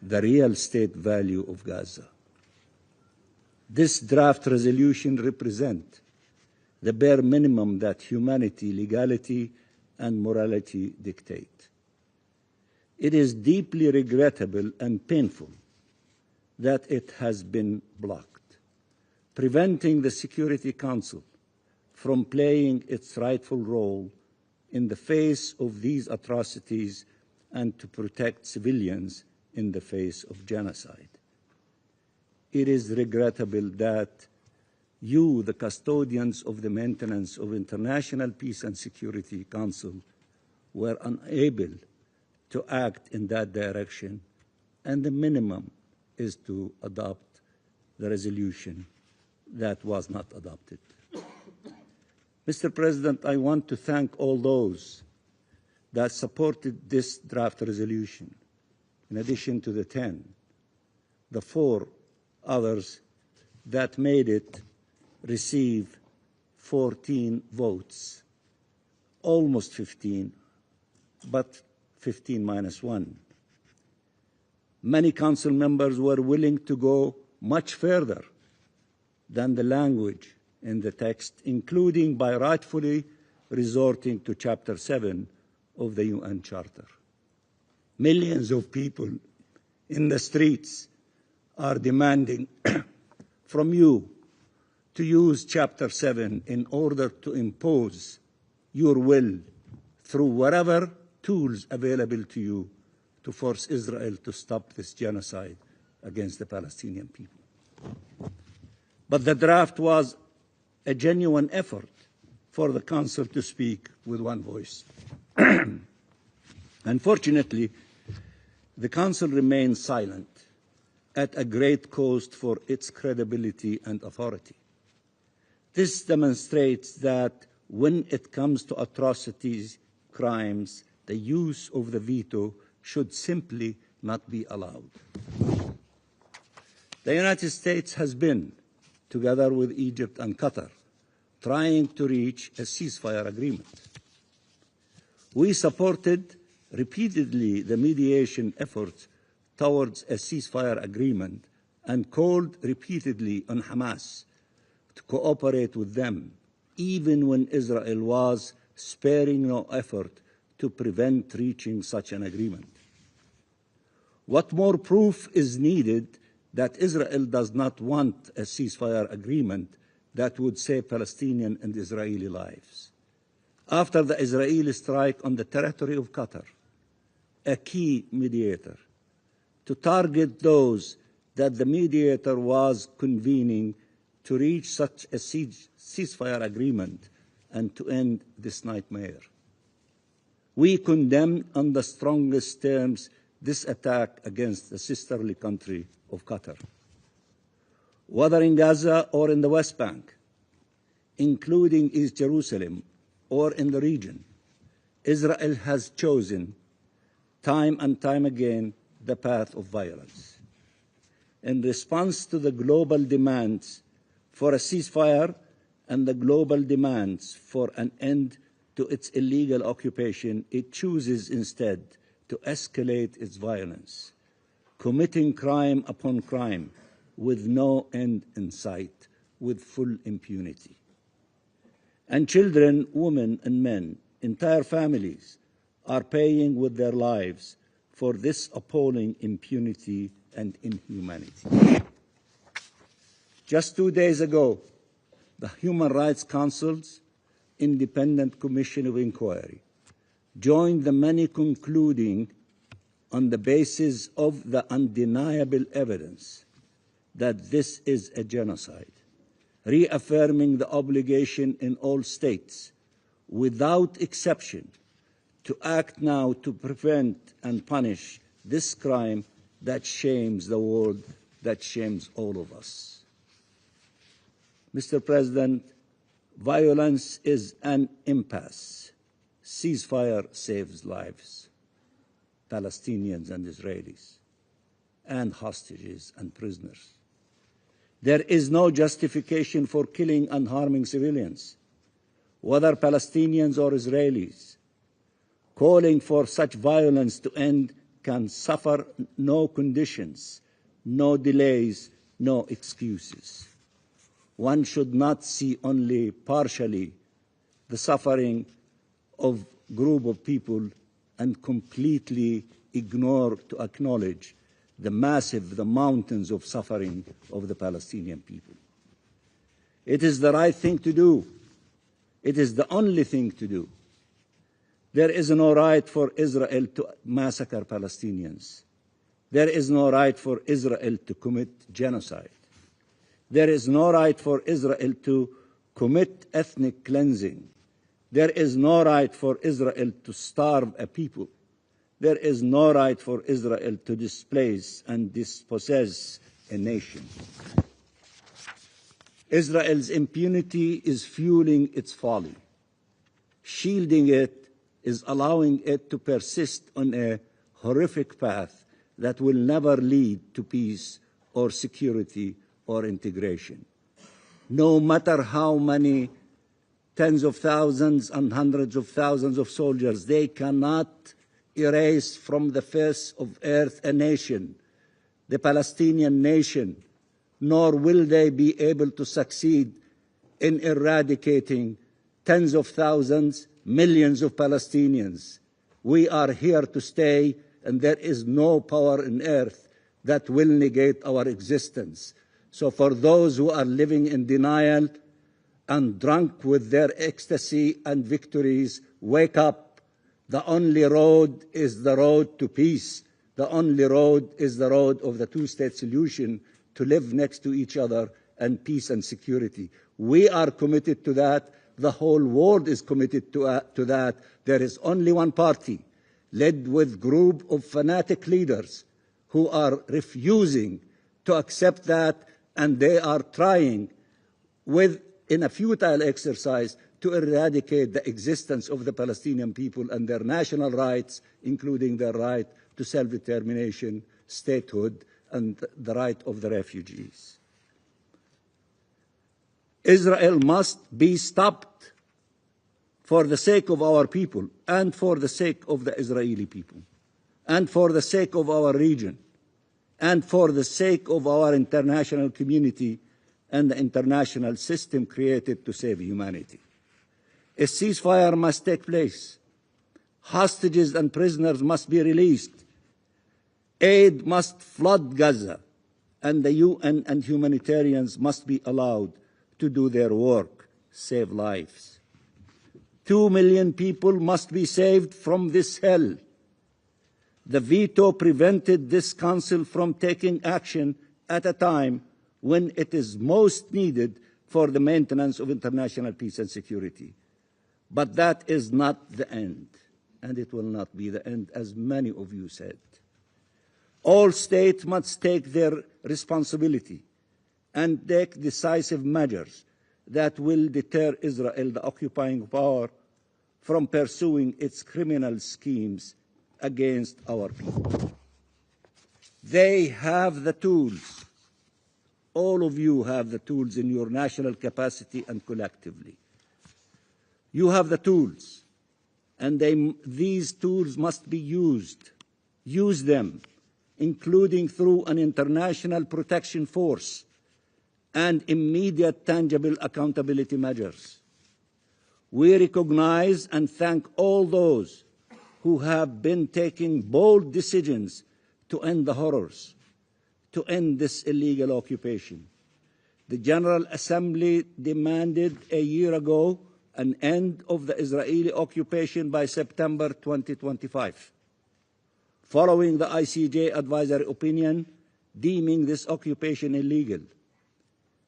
the real state value of Gaza. This draft resolution represents the bare minimum that humanity, legality, and morality dictate. It is deeply regrettable and painful that it has been blocked, preventing the Security Council from playing its rightful role in the face of these atrocities and to protect civilians in the face of genocide. It is regrettable that you, the custodians of the maintenance of International Peace and Security Council, were unable to act in that direction, and the minimum is to adopt the resolution that was not adopted. Mr. President, I want to thank all those that supported this draft resolution. In addition to the 10, the 4 others that made it receive 14 votes, almost 15, but 15 minus 1. Many council members were willing to go much further than the language in the text, including by rightfully resorting to Chapter 7 of the UN Charter. Millions of people in the streets are demanding from you to use Chapter 7 in order to impose your will through whatever tools available to you to force Israel to stop this genocide against the Palestinian people. But the draft was a genuine effort for the Council to speak with one voice. Unfortunately, the Council remains silent at a great cost for its credibility and authority. This demonstrates that when it comes to atrocities, crimes, the use of the veto should simply not be allowed. The United States has been, together with Egypt and Qatar, trying to reach a ceasefire agreement. We supported repeatedly the mediation efforts towards a ceasefire agreement and called repeatedly on Hamas to cooperate with them, even when Israel was sparing no effort to prevent reaching such an agreement. What more proof is needed that Israel does not want a ceasefire agreement that would save Palestinian and Israeli lives? After the Israeli strike on the territory of Qatar, a key mediator, to target those that the mediator was convening to reach such a ceasefire agreement and to end this nightmare. We condemn on the strongest terms this attack against the sisterly country of Qatar. Whether in Gaza or in the West Bank, including East Jerusalem or in the region, Israel has chosen time and time again the path of violence. In response to the global demands for a ceasefire and the global demands for an end to its illegal occupation, it chooses instead to escalate its violence, committing crime upon crime with no end in sight, with full impunity. And children, women, and men, entire families, are paying with their lives for this appalling impunity and inhumanity. Just 2 days ago, the Human Rights Council's Independent Commission of Inquiry joined the many concluding on the basis of the undeniable evidence that this is a genocide, reaffirming the obligation in all states, without exception, to act now to prevent and punish this crime that shames the world, that shames all of us. Mr. President, violence is an impasse. ceasefire saves lives, Palestinians and Israelis, and hostages and prisoners. There is no justification for killing and harming civilians, whether Palestinians or Israelis. Calling for such violence to end can suffer no conditions, no delays, no excuses. One should not see only partially the suffering of a group of people and completely ignore to acknowledge the mountains of suffering of the Palestinian people. It is the right thing to do. It is the only thing to do. There is no right for Israel to massacre Palestinians. There is no right for Israel to commit genocide. There is no right for Israel to commit ethnic cleansing. There is no right for Israel to starve a people. There is no right for Israel to displace and dispossess a nation. Israel's impunity is fueling its folly. Shielding it is allowing it to persist on a horrific path that will never lead to peace or security or integration. No matter how many tens of thousands and hundreds of thousands of soldiers, they cannot erase from the face of earth a nation, the Palestinian nation, nor will they be able to succeed in eradicating tens of thousands, millions of Palestinians. We are here to stay, and there is no power on earth that will negate our existence. So for those who are living in denial and drunk with their ecstasy and victories, wake up. The only road is the road to peace. The only road is the road of the two-state solution, to live next to each other and peace and security. We are committed to that. The whole world is committed to that. There is only one party, led with a group of fanatic leaders who are refusing to accept that, and they are trying, in a futile exercise, to eradicate the existence of the Palestinian people and their national rights, including their right to self-determination, statehood, and the right of the refugees. Israel must be stopped for the sake of our people and for the sake of the Israeli people and for the sake of our region and for the sake of our international community and the international system created to save humanity. A ceasefire must take place. Hostages and prisoners must be released. Aid must flood Gaza, and the UN and humanitarians must be allowed to do their work, save lives. 2 million people must be saved from this hell. The veto prevented this Council from taking action at a time when it is most needed for the maintenance of international peace and security. But that is not the end, and it will not be the end, as many of you said. All states must take their responsibility and take decisive measures that will deter Israel, the occupying power, from pursuing its criminal schemes against our people. They have the tools. All of you have the tools in your national capacity and collectively. You have the tools, and these tools must be used. Use them, including through an international protection force and immediate tangible accountability measures. We recognize and thank all those who have been taking bold decisions to end the horrors, to end this illegal occupation. The General Assembly demanded a year ago an end of the Israeli occupation by September 2025, following the ICJ advisory opinion deeming this occupation illegal,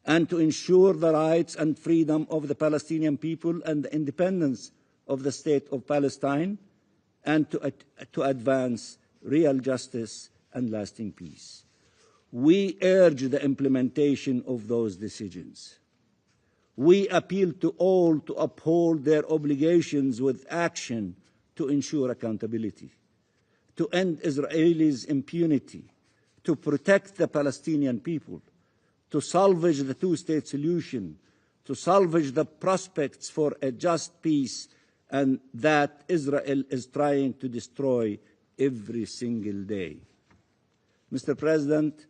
and to ensure the rights and freedom of the Palestinian people and the independence of the State of Palestine, and to advance real justice and lasting peace. We urge the implementation of those decisions. We appeal to all to uphold their obligations with action to ensure accountability, to end Israelis' impunity, to protect the Palestinian people, to salvage the two-state solution, to salvage the prospects for a just peace and that Israel is trying to destroy every single day. Mr. President,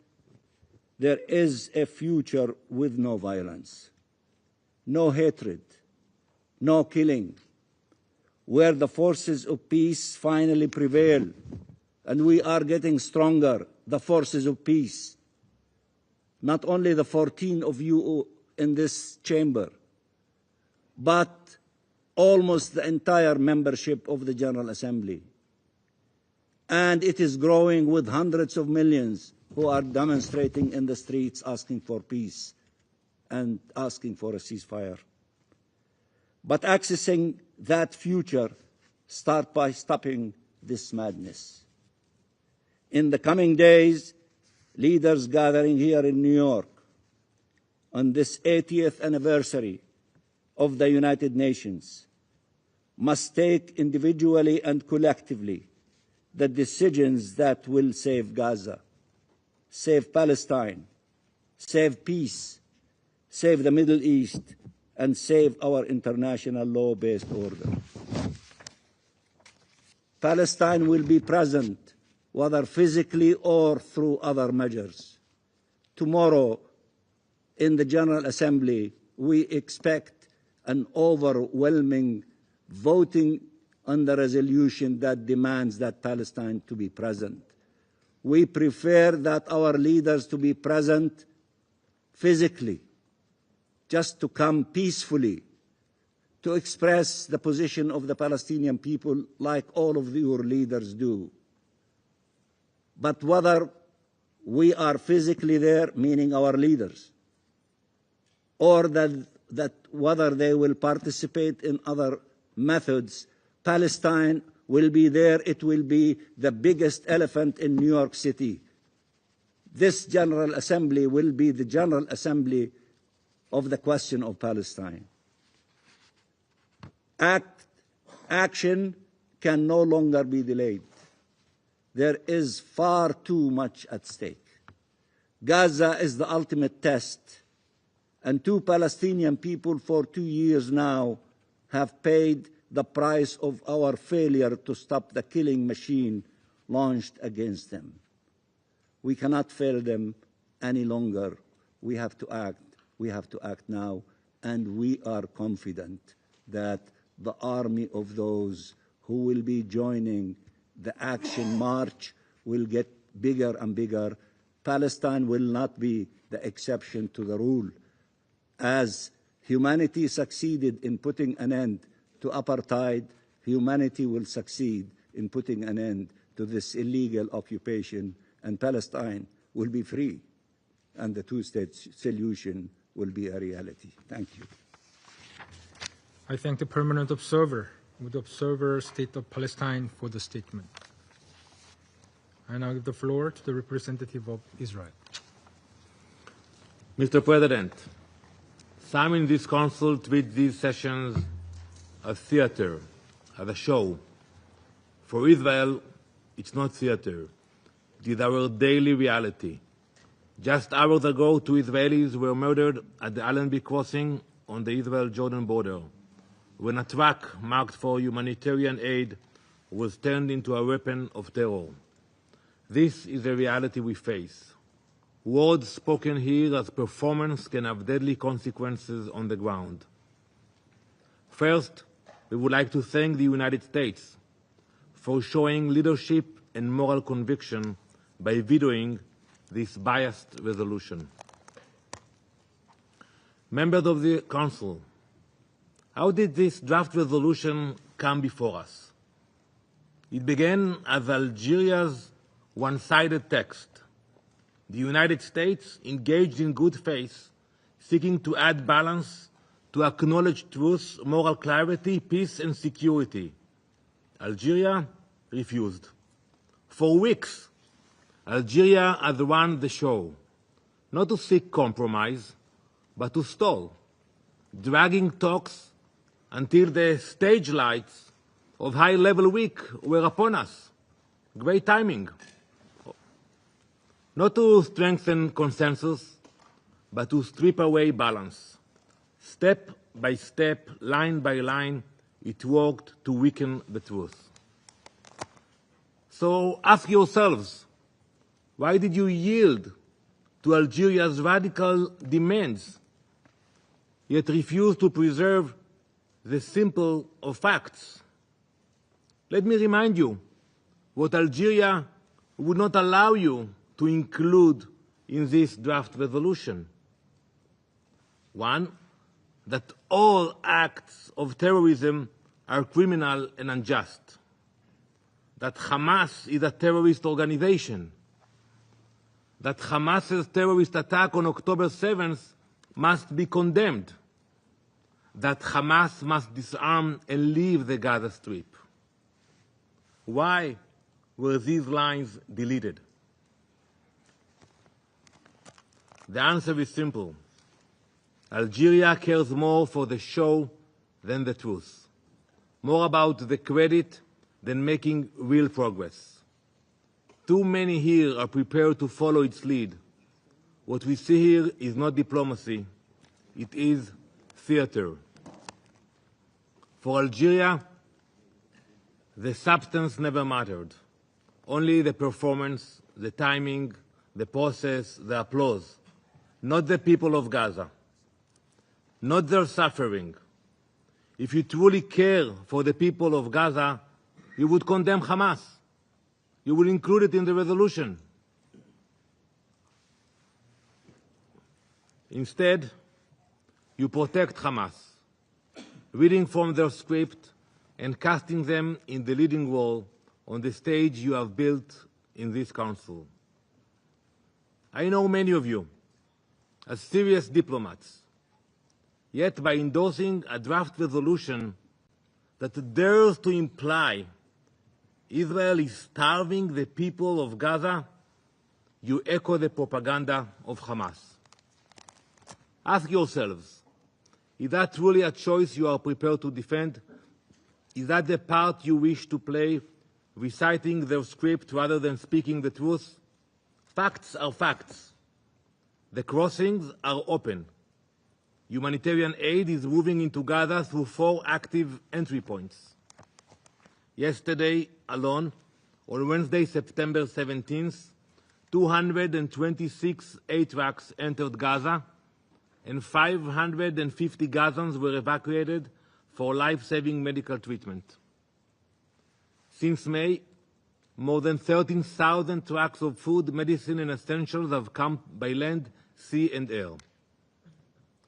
there is a future with no violence, no hatred, no killing, where the forces of peace finally prevail, and we are getting stronger, the forces of peace. Not only the 14 of you in this chamber, but almost the entire membership of the General Assembly. And it is growing with hundreds of millions who are demonstrating in the streets asking for peace and asking for a ceasefire. But accessing that future starts by stopping this madness. In the coming days, leaders gathering here in New York on this 80th anniversary of the United Nations must take individually and collectively the decisions that will save Gaza, save Palestine, save peace, save the Middle East, and save our international law-based order. Palestine will be present, whether physically or through other measures. Tomorrow, in the General Assembly, we expect an overwhelming voting on the resolution that demands that Palestine to be present. We prefer that our leaders to be present physically, just to come peacefully, to express the position of the Palestinian people like all of your leaders do. But whether we are physically there, meaning our leaders, or that whether they will participate in other methods, Palestine will be there. It will be the biggest elephant in New York City. This General Assembly will be the General Assembly of the question of Palestine. Action can no longer be delayed. There is far too much at stake. Gaza is the ultimate test, and two Palestinian people for 2 years now have paid the price of our failure to stop the killing machine launched against them. We cannot fail them any longer. We have to act. We have to act now, and we are confident that the army of those who will be joining the action march will get bigger and bigger. Palestine will not be the exception to the rule. As humanity succeeded in putting an end to apartheid, humanity will succeed in putting an end to this illegal occupation, and Palestine will be free, and the two-state solution will be a reality. Thank you. I thank the permanent observer with the Observer State of Palestine for the statement. I now give the floor to the representative of Israel. Mr. President, some in this Council treat these sessions as theater, as a show. For Israel, it's not theater. It is our daily reality. Just hours ago, 2 Israelis were murdered at the Allenby crossing on the Israel-Jordan border, when a truck marked for humanitarian aid was turned into a weapon of terror. This is the reality we face. Words spoken here as performance can have deadly consequences on the ground. First, we would like to thank the United States for showing leadership and moral conviction by vetoing this biased resolution. Members of the Council, how did this draft resolution come before us? It began as Algeria's one-sided text. The United States engaged in good faith, seeking to add balance, to acknowledge truth, moral clarity, peace and security. Algeria refused. For weeks, Algeria has run the show, not to seek compromise, but to stall. dragging talks until the stage lights of high-level week were upon us. Great timing. Not to strengthen consensus, but to strip away balance. Step by step, line by line, it worked to weaken the truth. So ask yourselves, why did you yield to Algeria's radical demands, yet refuse to preserve the simple of facts? Let me remind you what Algeria would not allow you to include in this draft resolution. One, that all acts of terrorism are criminal and unjust. That Hamas is a terrorist organization. That Hamas's terrorist attack on October 7th must be condemned. That Hamas must disarm and leave the Gaza Strip. Why were these lines deleted? The answer is simple. Algeria cares more for the show than the truth, more about the credit than making real progress. Too many here are prepared to follow its lead. What we see here is not diplomacy, it is theater. For Algeria, the substance never mattered, only the performance, the timing, the process, the applause, not the people of Gaza, not their suffering. If you truly care for the people of Gaza, you would condemn Hamas. You would include it in the resolution. Instead, you protect Hamas, reading from their script and casting them in the leading role on the stage you have built in this council. I know many of you as serious diplomats, yet by endorsing a draft resolution that dares to imply Israel is starving the people of Gaza, you echo the propaganda of Hamas. Ask yourselves, is that truly a choice you are prepared to defend? Is that the part you wish to play, reciting their script rather than speaking the truth? Facts are facts. The crossings are open. Humanitarian aid is moving into Gaza through 4 active entry points. Yesterday alone, on Wednesday, September 17th, 226 aid trucks entered Gaza, and 550 Gazans were evacuated for life-saving medical treatment. Since May, more than 13,000 trucks of food, medicine, and essentials have come by land, sea, and air.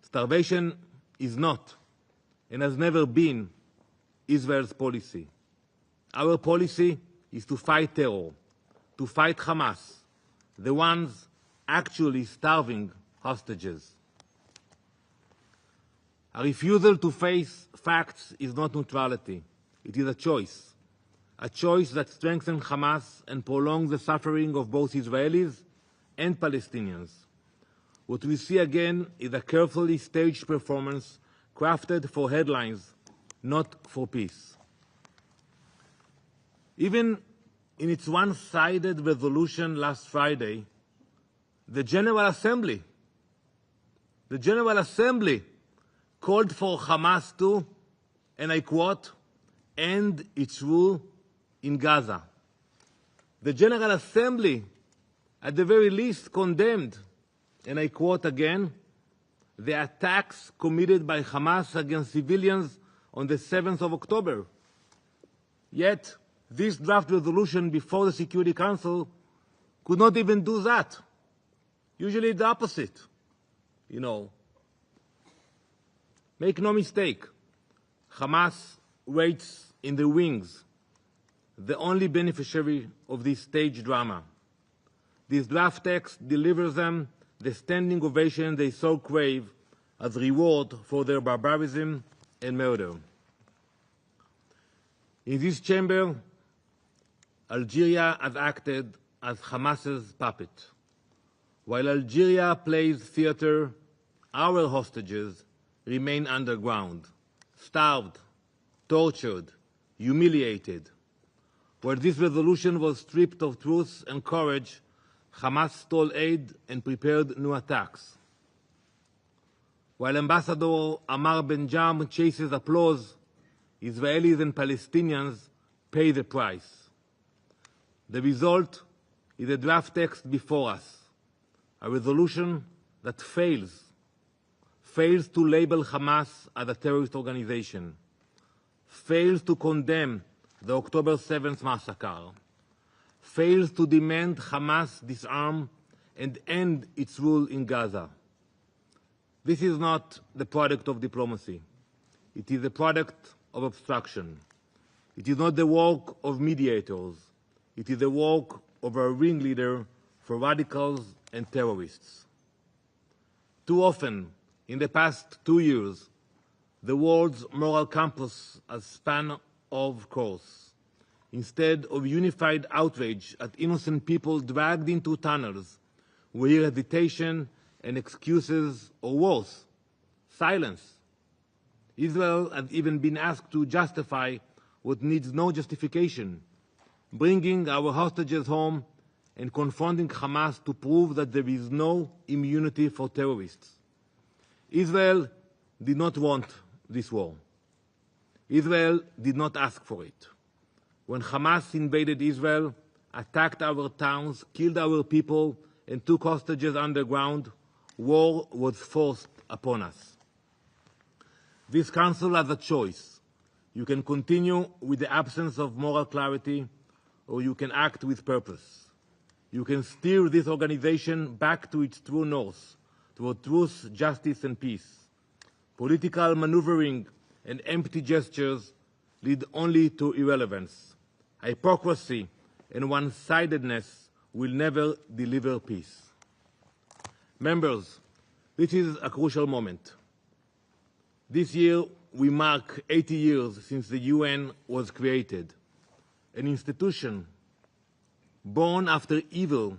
Starvation is not, and has never been, Israel's policy. Our policy is to fight terror, to fight Hamas, the ones actually starving hostages. A refusal to face facts is not neutrality. It is a choice that strengthens Hamas and prolongs the suffering of both Israelis and Palestinians. What we see again is a carefully staged performance crafted for headlines, not for peace. Even in its one-sided resolution last Friday, the General Assembly called for Hamas to, and I quote, end its rule in Gaza. The General Assembly, at the very least, condemned, and I quote again, the attacks committed by Hamas against civilians on the 7th of October. Yet, this draft resolution before the Security Council could not even do that. Usually the opposite, you know. Make no mistake, Hamas waits in the wings, the only beneficiary of this stage drama. This draft text delivers them the standing ovation they so crave as reward for their barbarism and murder. In this chamber, Algeria has acted as Hamas's puppet. While Algeria plays theater, our hostages remain underground, starved, tortured, humiliated. Where this resolution was stripped of truth and courage, Hamas stole aid and prepared new attacks. While Ambassador Amar Benjam chases applause, Israelis and Palestinians pay the price. The result is a draft text before us, a resolution that fails to label Hamas as a terrorist organization, fails to condemn the October 7th massacre, fails to demand Hamas disarm and end its rule in Gaza. This is not the product of diplomacy. It is the product of obstruction. It is not the work of mediators. It is the work of a ringleader for radicals and terrorists. Too often, in the past 2 years, the world's moral compass has spun off course. Instead of unified outrage at innocent people dragged into tunnels, we hear hesitation and excuses, or worse, silence. Israel has even been asked to justify what needs no justification, bringing our hostages home and confronting Hamas to prove that there is no immunity for terrorists. Israel did not want this war. Israel did not ask for it. When Hamas invaded Israel, attacked our towns, killed our people, and took hostages underground, war was forced upon us. This Council has a choice. You can continue with the absence of moral clarity, or you can act with purpose. You can steer this organization back to its true north, toward truth, justice, and peace. Political maneuvering and empty gestures lead only to irrelevance. Hypocrisy and one-sidedness will never deliver peace. Members, this is a crucial moment. This year, we mark 80 years since the UN was created, an institution born after evil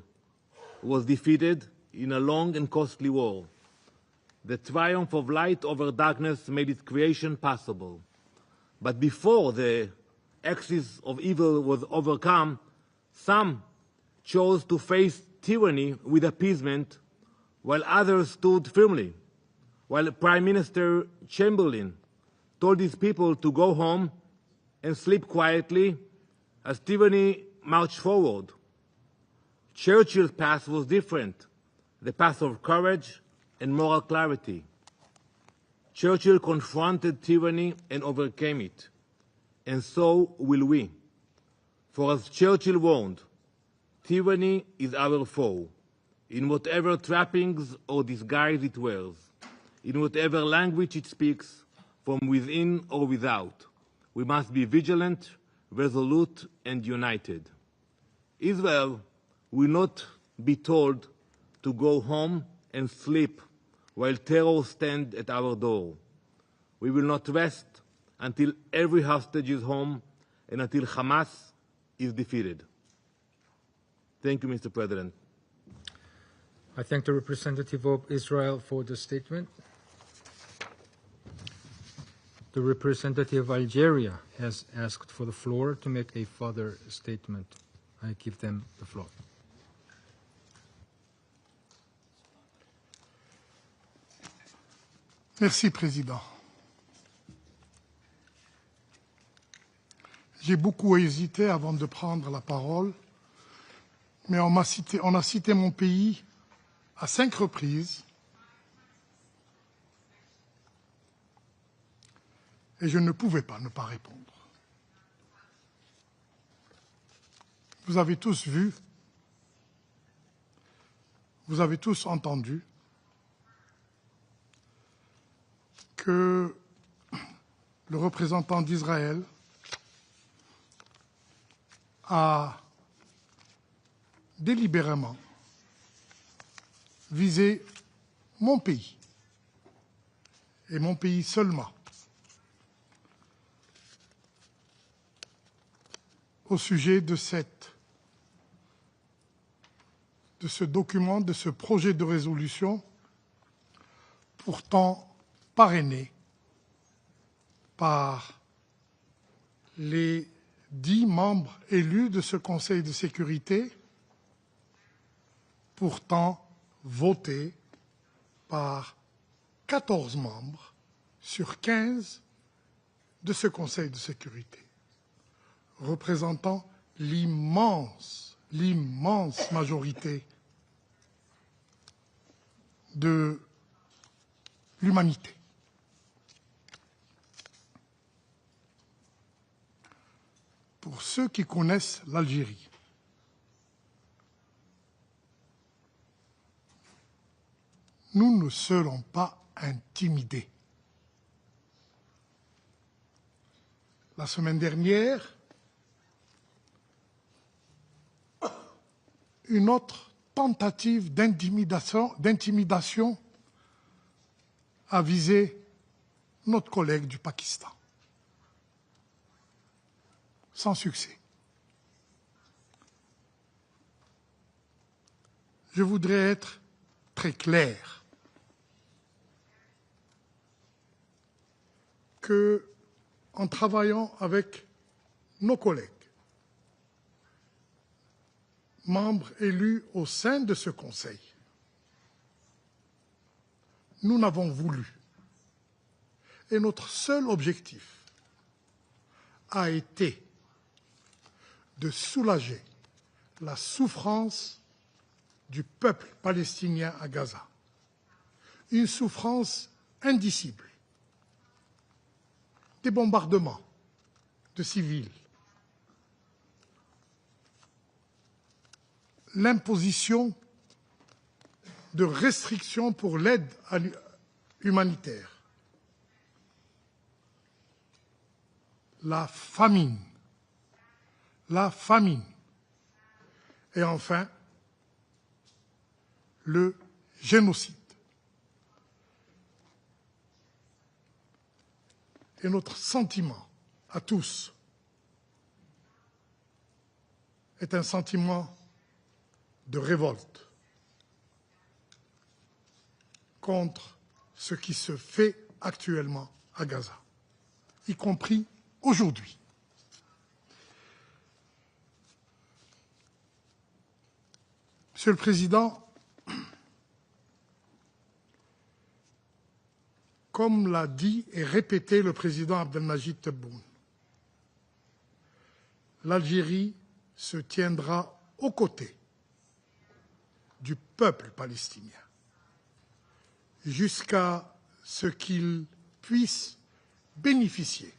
was defeated in a long and costly war. The triumph of light over darkness made its creation possible. But before the axis of evil was overcome, some chose to face tyranny with appeasement, while others stood firmly. While Prime Minister Chamberlain told his people to go home and sleep quietly as tyranny marched forward, Churchill's path was different, the path of courage and moral clarity. Churchill confronted tyranny and overcame it, and so will we. For as Churchill warned, tyranny is our foe, in whatever trappings or disguise it wears, in whatever language it speaks, from within or without. We must be vigilant, resolute, and united. Israel will not be told to go home and sleep while terror stands at our door. We will not rest until every hostage is home and until Hamas is defeated. Thank you, Mr. President. I thank the representative of Israel for the statement. The representative of Algeria has asked for the floor to make a further statement. I give them the floor. Merci, Président. J'ai beaucoup hésité avant de prendre la parole, mais on a cité mon pays à 5 reprises et je ne pouvais pas ne pas répondre. Vous avez tous vu, vous avez tous entendu que le représentant d'Israël a délibérément visé mon pays, et mon pays seulement, au sujet de ce document, de ce projet de résolution, pourtant parrainé par les 10 membres élus de ce Conseil de sécurité, pourtant voté par 14 membres sur 15 de ce Conseil de sécurité, représentant l'immense majorité de l'humanité. Pour ceux qui connaissent l'Algérie, nous ne serons pas intimidés. La semaine dernière, une autre tentative d'intimidation a visé notre collègue du Pakistan. Sans succès. Je voudrais être très clair que, en travaillant avec nos collègues, membres élus au sein de ce Conseil, nous n'avons voulu, et notre seul objectif a été de soulager la souffrance du peuple palestinien à Gaza, une souffrance indicible, des bombardements de civils, l'imposition de restrictions pour l'aide humanitaire, la famine, et enfin le génocide. Et notre sentiment à tous est un sentiment de révolte contre ce qui se fait actuellement à Gaza, y compris aujourd'hui. Monsieur le Président, comme l'a dit et répété le président Abdelmajid Tebboune, l'Algérie se tiendra aux côtés du peuple palestinien jusqu'à ce qu'il puisse bénéficier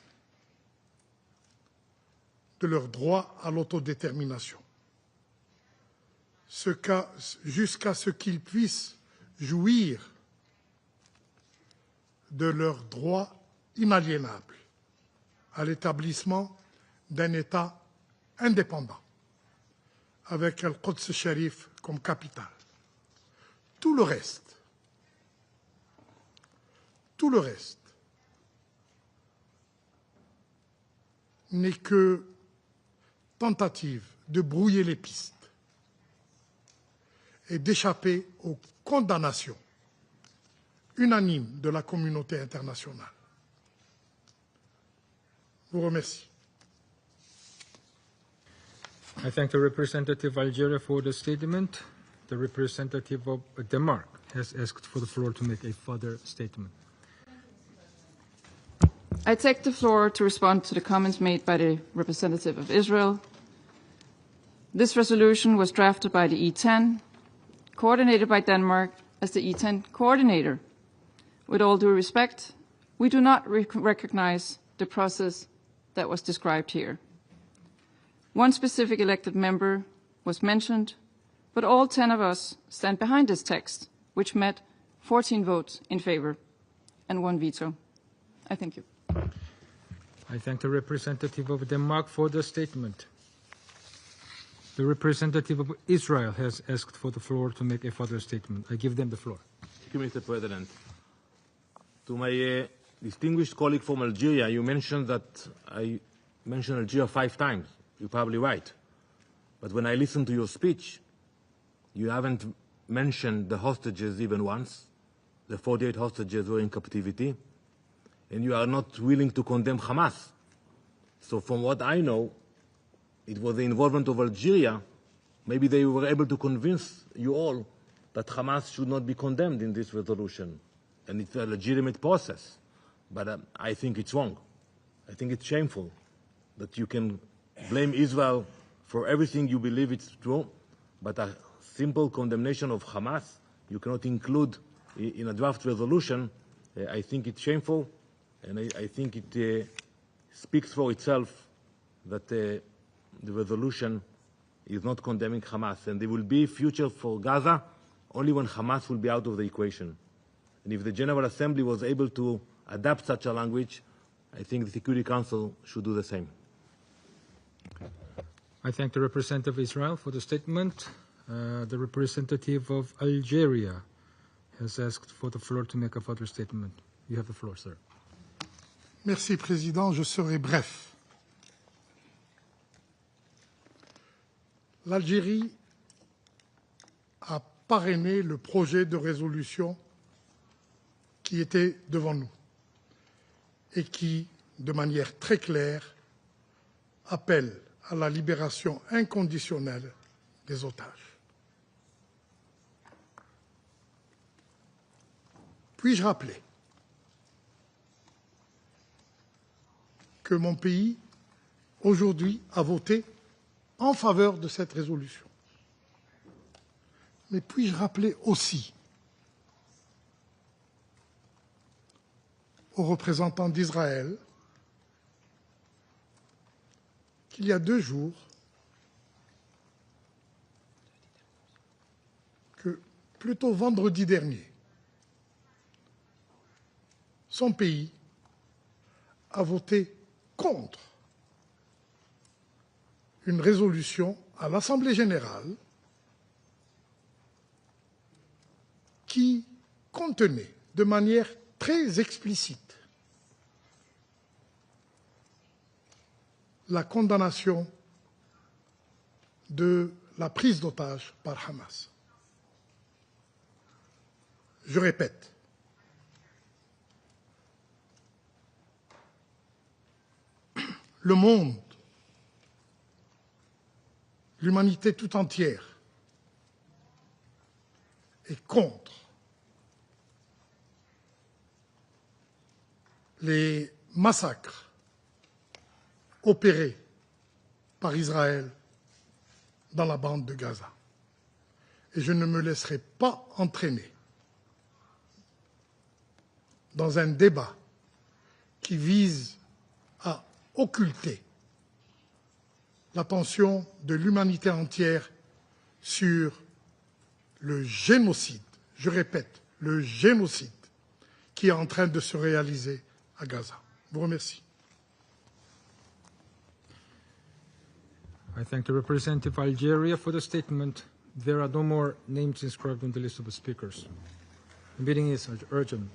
de leur droit à l'autodétermination, jusqu'à ce qu'ils puissent jouir de leur droit inaliénable à l'établissement d'un État indépendant, avec Al-Quds Sharif comme capitale. Tout le reste n'est que tentative de brouiller les pistes et d'échapper aux condamnations unanimes de la communauté internationale. Je vous remercie. I thank the representative of Algeria for the statement. The representative of Denmark has asked for the floor to make a further statement. I take the floor to respond to the comments made by the representative of Israel. This resolution was drafted by the E10, coordinated by Denmark as the E10 coordinator. With all due respect, we do not recognize the process that was described here. One specific elected member was mentioned, but all 10 of us stand behind this text, which met 14 votes in favor and 1 veto. I thank you. I thank the representative of Denmark for the statement. The representative of Israel has asked for the floor to make a further statement. I give them the floor. Thank you, Mr. President. To my distinguished colleague from Algeria, you mentioned that I mentioned Algeria 5 times. You're probably right. But when I listened to your speech, you haven't mentioned the hostages even once. The 48 hostages were in captivity. and you are not willing to condemn Hamas. So from what I know, it was the involvement of Algeria. Maybe they were able to convince you all that Hamas should not be condemned in this resolution. And it's a legitimate process. But I think it's wrong. I think it's shameful that you can blame Israel for everything you believe it's true, but a simple condemnation of Hamas you cannot include in a draft resolution. I think it's shameful, and I think it speaks for itself that the resolution is not condemning Hamas. And there will be a future for Gaza only when Hamas will be out of the equation. And if the General Assembly was able to adapt such a language, I think the Security Council should do the same. I thank the representative of Israel for the statement. The representative of Algeria has asked for the floor to make a further statement. You have the floor, sir. Merci, Président. Je serai bref. L'Algérie a parrainé le projet de résolution qui était devant nous et qui, de manière très claire, appelle à la libération inconditionnelle des otages. Puis-je rappeler que mon pays, aujourd'hui, a voté en faveur de cette résolution. Mais puis-je rappeler aussi aux représentants d'Israël qu'il y a 2 jours, que plutôt vendredi dernier, son pays a voté contre une résolution à l'Assemblée générale qui contenait de manière très explicite la condamnation de la prise d'otages par Hamas. Je répète, le monde, l'humanité tout entière est contre les massacres opérés par Israël dans la bande de Gaza. Et je ne me laisserai pas entraîner dans un débat qui vise à occulter l'attention de l'humanité entière sur le génocide, je répète, le génocide qui est en train de se réaliser à Gaza. Je vous remercie. I thank the representative of Algeria for the statement. There are no more names inscribed on the list of the speakers. The meeting is adjourned.